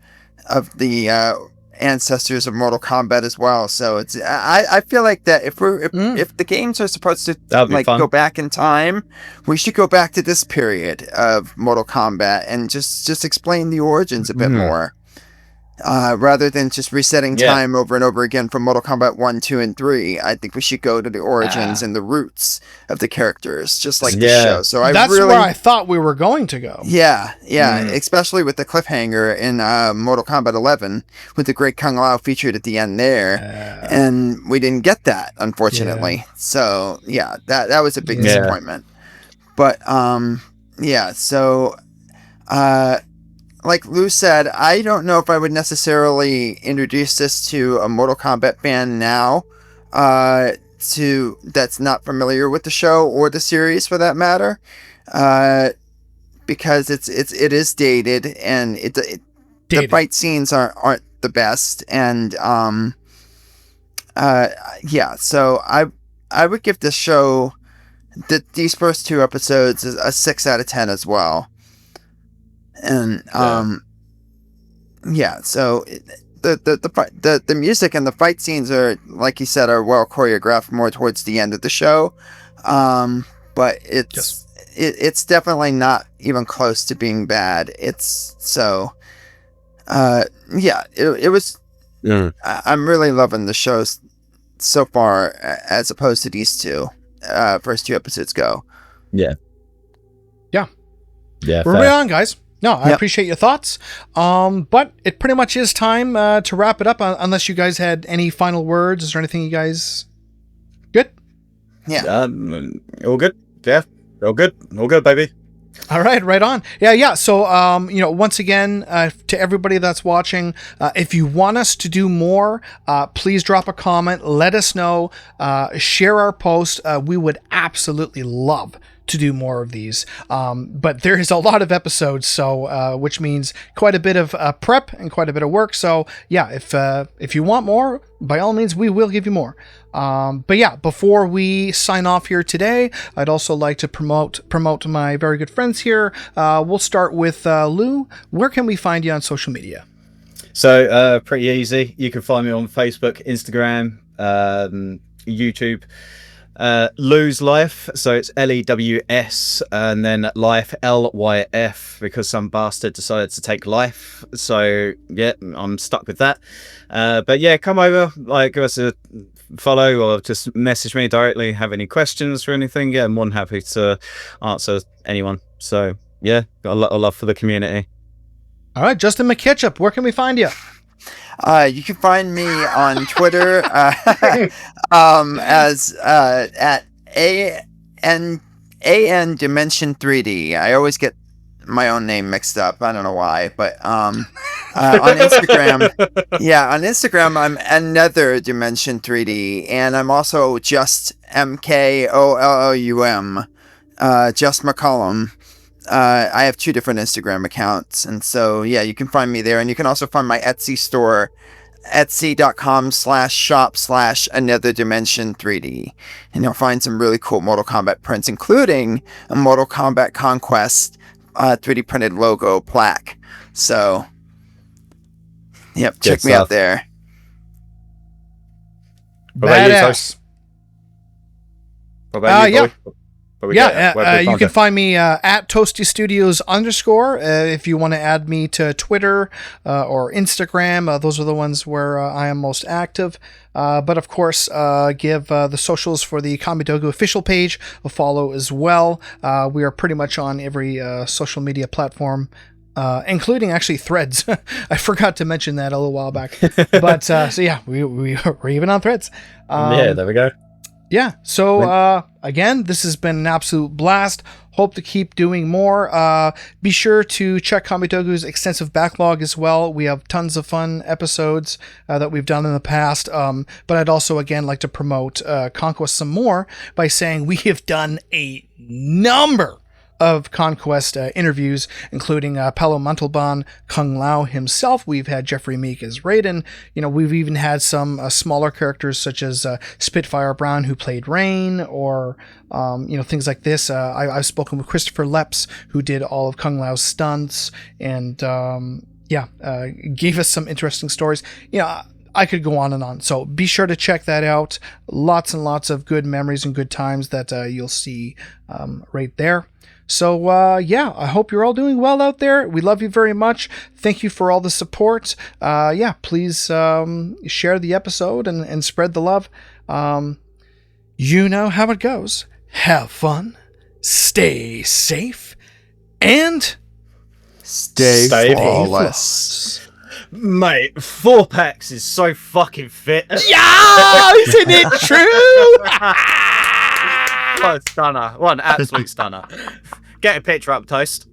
the ancestors of Mortal Kombat as well. So it's I feel like that if the games are supposed to go back in time, we should go back to this period of Mortal Kombat and just explain the origins a bit more. Rather than just resetting time over and over again from Mortal Kombat 1, 2, and 3, I think we should go to the origins and the roots of the characters, just like the show. So that's where I thought we were going to go. Yeah, especially with the cliffhanger in Mortal Kombat 11, with the great Kung Lao featured at the end there, and we didn't get that, unfortunately. Yeah. So that was a big disappointment. But like Lou said, I don't know if I would necessarily introduce this to a Mortal Kombat fan now, that's not familiar with the show or the series for that matter, because it is dated and the fight scenes aren't the best, and so I would give this show these first 2 episodes a 6 out of 10 as well. And so the music and the fight scenes are, like you said, are well choreographed more towards the end of the show. But it's definitely not even close to being bad. It was. Yeah. I'm really loving the show so far, as opposed to these first 2 episodes go. Yeah. We're right on, guys. No, I appreciate your thoughts. But it pretty much is time to wrap it up, unless you guys had any final words. Is there anything you guys... Good? Yeah. All good. Yeah. All good, baby. All right, right on. Yeah. So, once again, to everybody that's watching, if you want us to do more, please drop a comment. Let us know. Share our post. We would absolutely love to do more of these. But there is a lot of episodes, so which means quite a bit of prep and quite a bit of work. So, yeah, if you want more, by all means, we will give you more. But yeah, before we sign off here today, I'd also like to promote my very good friends here. We'll start with Lou. Where can we find you on social media? So pretty easy. You can find me on Facebook, Instagram, YouTube. Lou's Life, so it's Lews and then Life Lyf, because some bastard decided to take life. So yeah, I'm stuck with that. But yeah, come over, give us a follow or just message me directly. Have any questions or anything? Yeah, I'm more than happy to answer anyone. So yeah, got a lot of love for the community. All right, Justin McKitchup, where can we find you? You can find me on Twitter as at AN Dimension 3D. I always get my own name mixed up. I don't know why, but on Instagram, on Instagram I'm Another Dimension 3D, and I'm also just MKOLLUM, just McCollum. I have 2 different Instagram accounts, and so yeah, you can find me there, and you can also find my Etsy store, etsy.com/shop/Another Dimension 3D, and you'll find some really cool Mortal Kombat prints, including a Mortal Kombat Conquest 3D printed logo plaque. So yep, check me out there. Badass. What about you, boy? You can find me at Toasty Studios _. If you want to add me to Twitter or Instagram, those are the ones where I am most active. But of course, give the socials for the Kamidogu official page a follow as well. We are pretty much on every social media platform, including actually Threads. I forgot to mention that a little while back. But so yeah, we're even on Threads. Yeah, there we go. Yeah, so again, this has been an absolute blast. Hope to keep doing more. Be sure to check Kamidogu's extensive backlog as well. We have tons of fun episodes that we've done in the past. But I'd also, again, like to promote Conquest some more by saying we have done a number of Conquest interviews, including Palo Montalban, Kung Lao himself. We've had Jeffrey Meek as Raiden. We've even had some smaller characters such as Spitfire Brown, who played Rain, or things like this. I've spoken with Christopher Leps, who did all of Kung Lao's stunts, and gave us some interesting stories. I could go on and on. So be sure to check that out. Lots and lots of good memories and good times that you'll see right there. So, I hope you're all doing well out there. We love you very much. Thank you for all the support. Please share the episode and spread the love. You know how it goes. Have fun. Stay safe. And stay flawless. Mate, 4 packs is so fucking fit. Yeah! Isn't it true? What a stunner. What an absolute stunner. Get a picture up, Toast.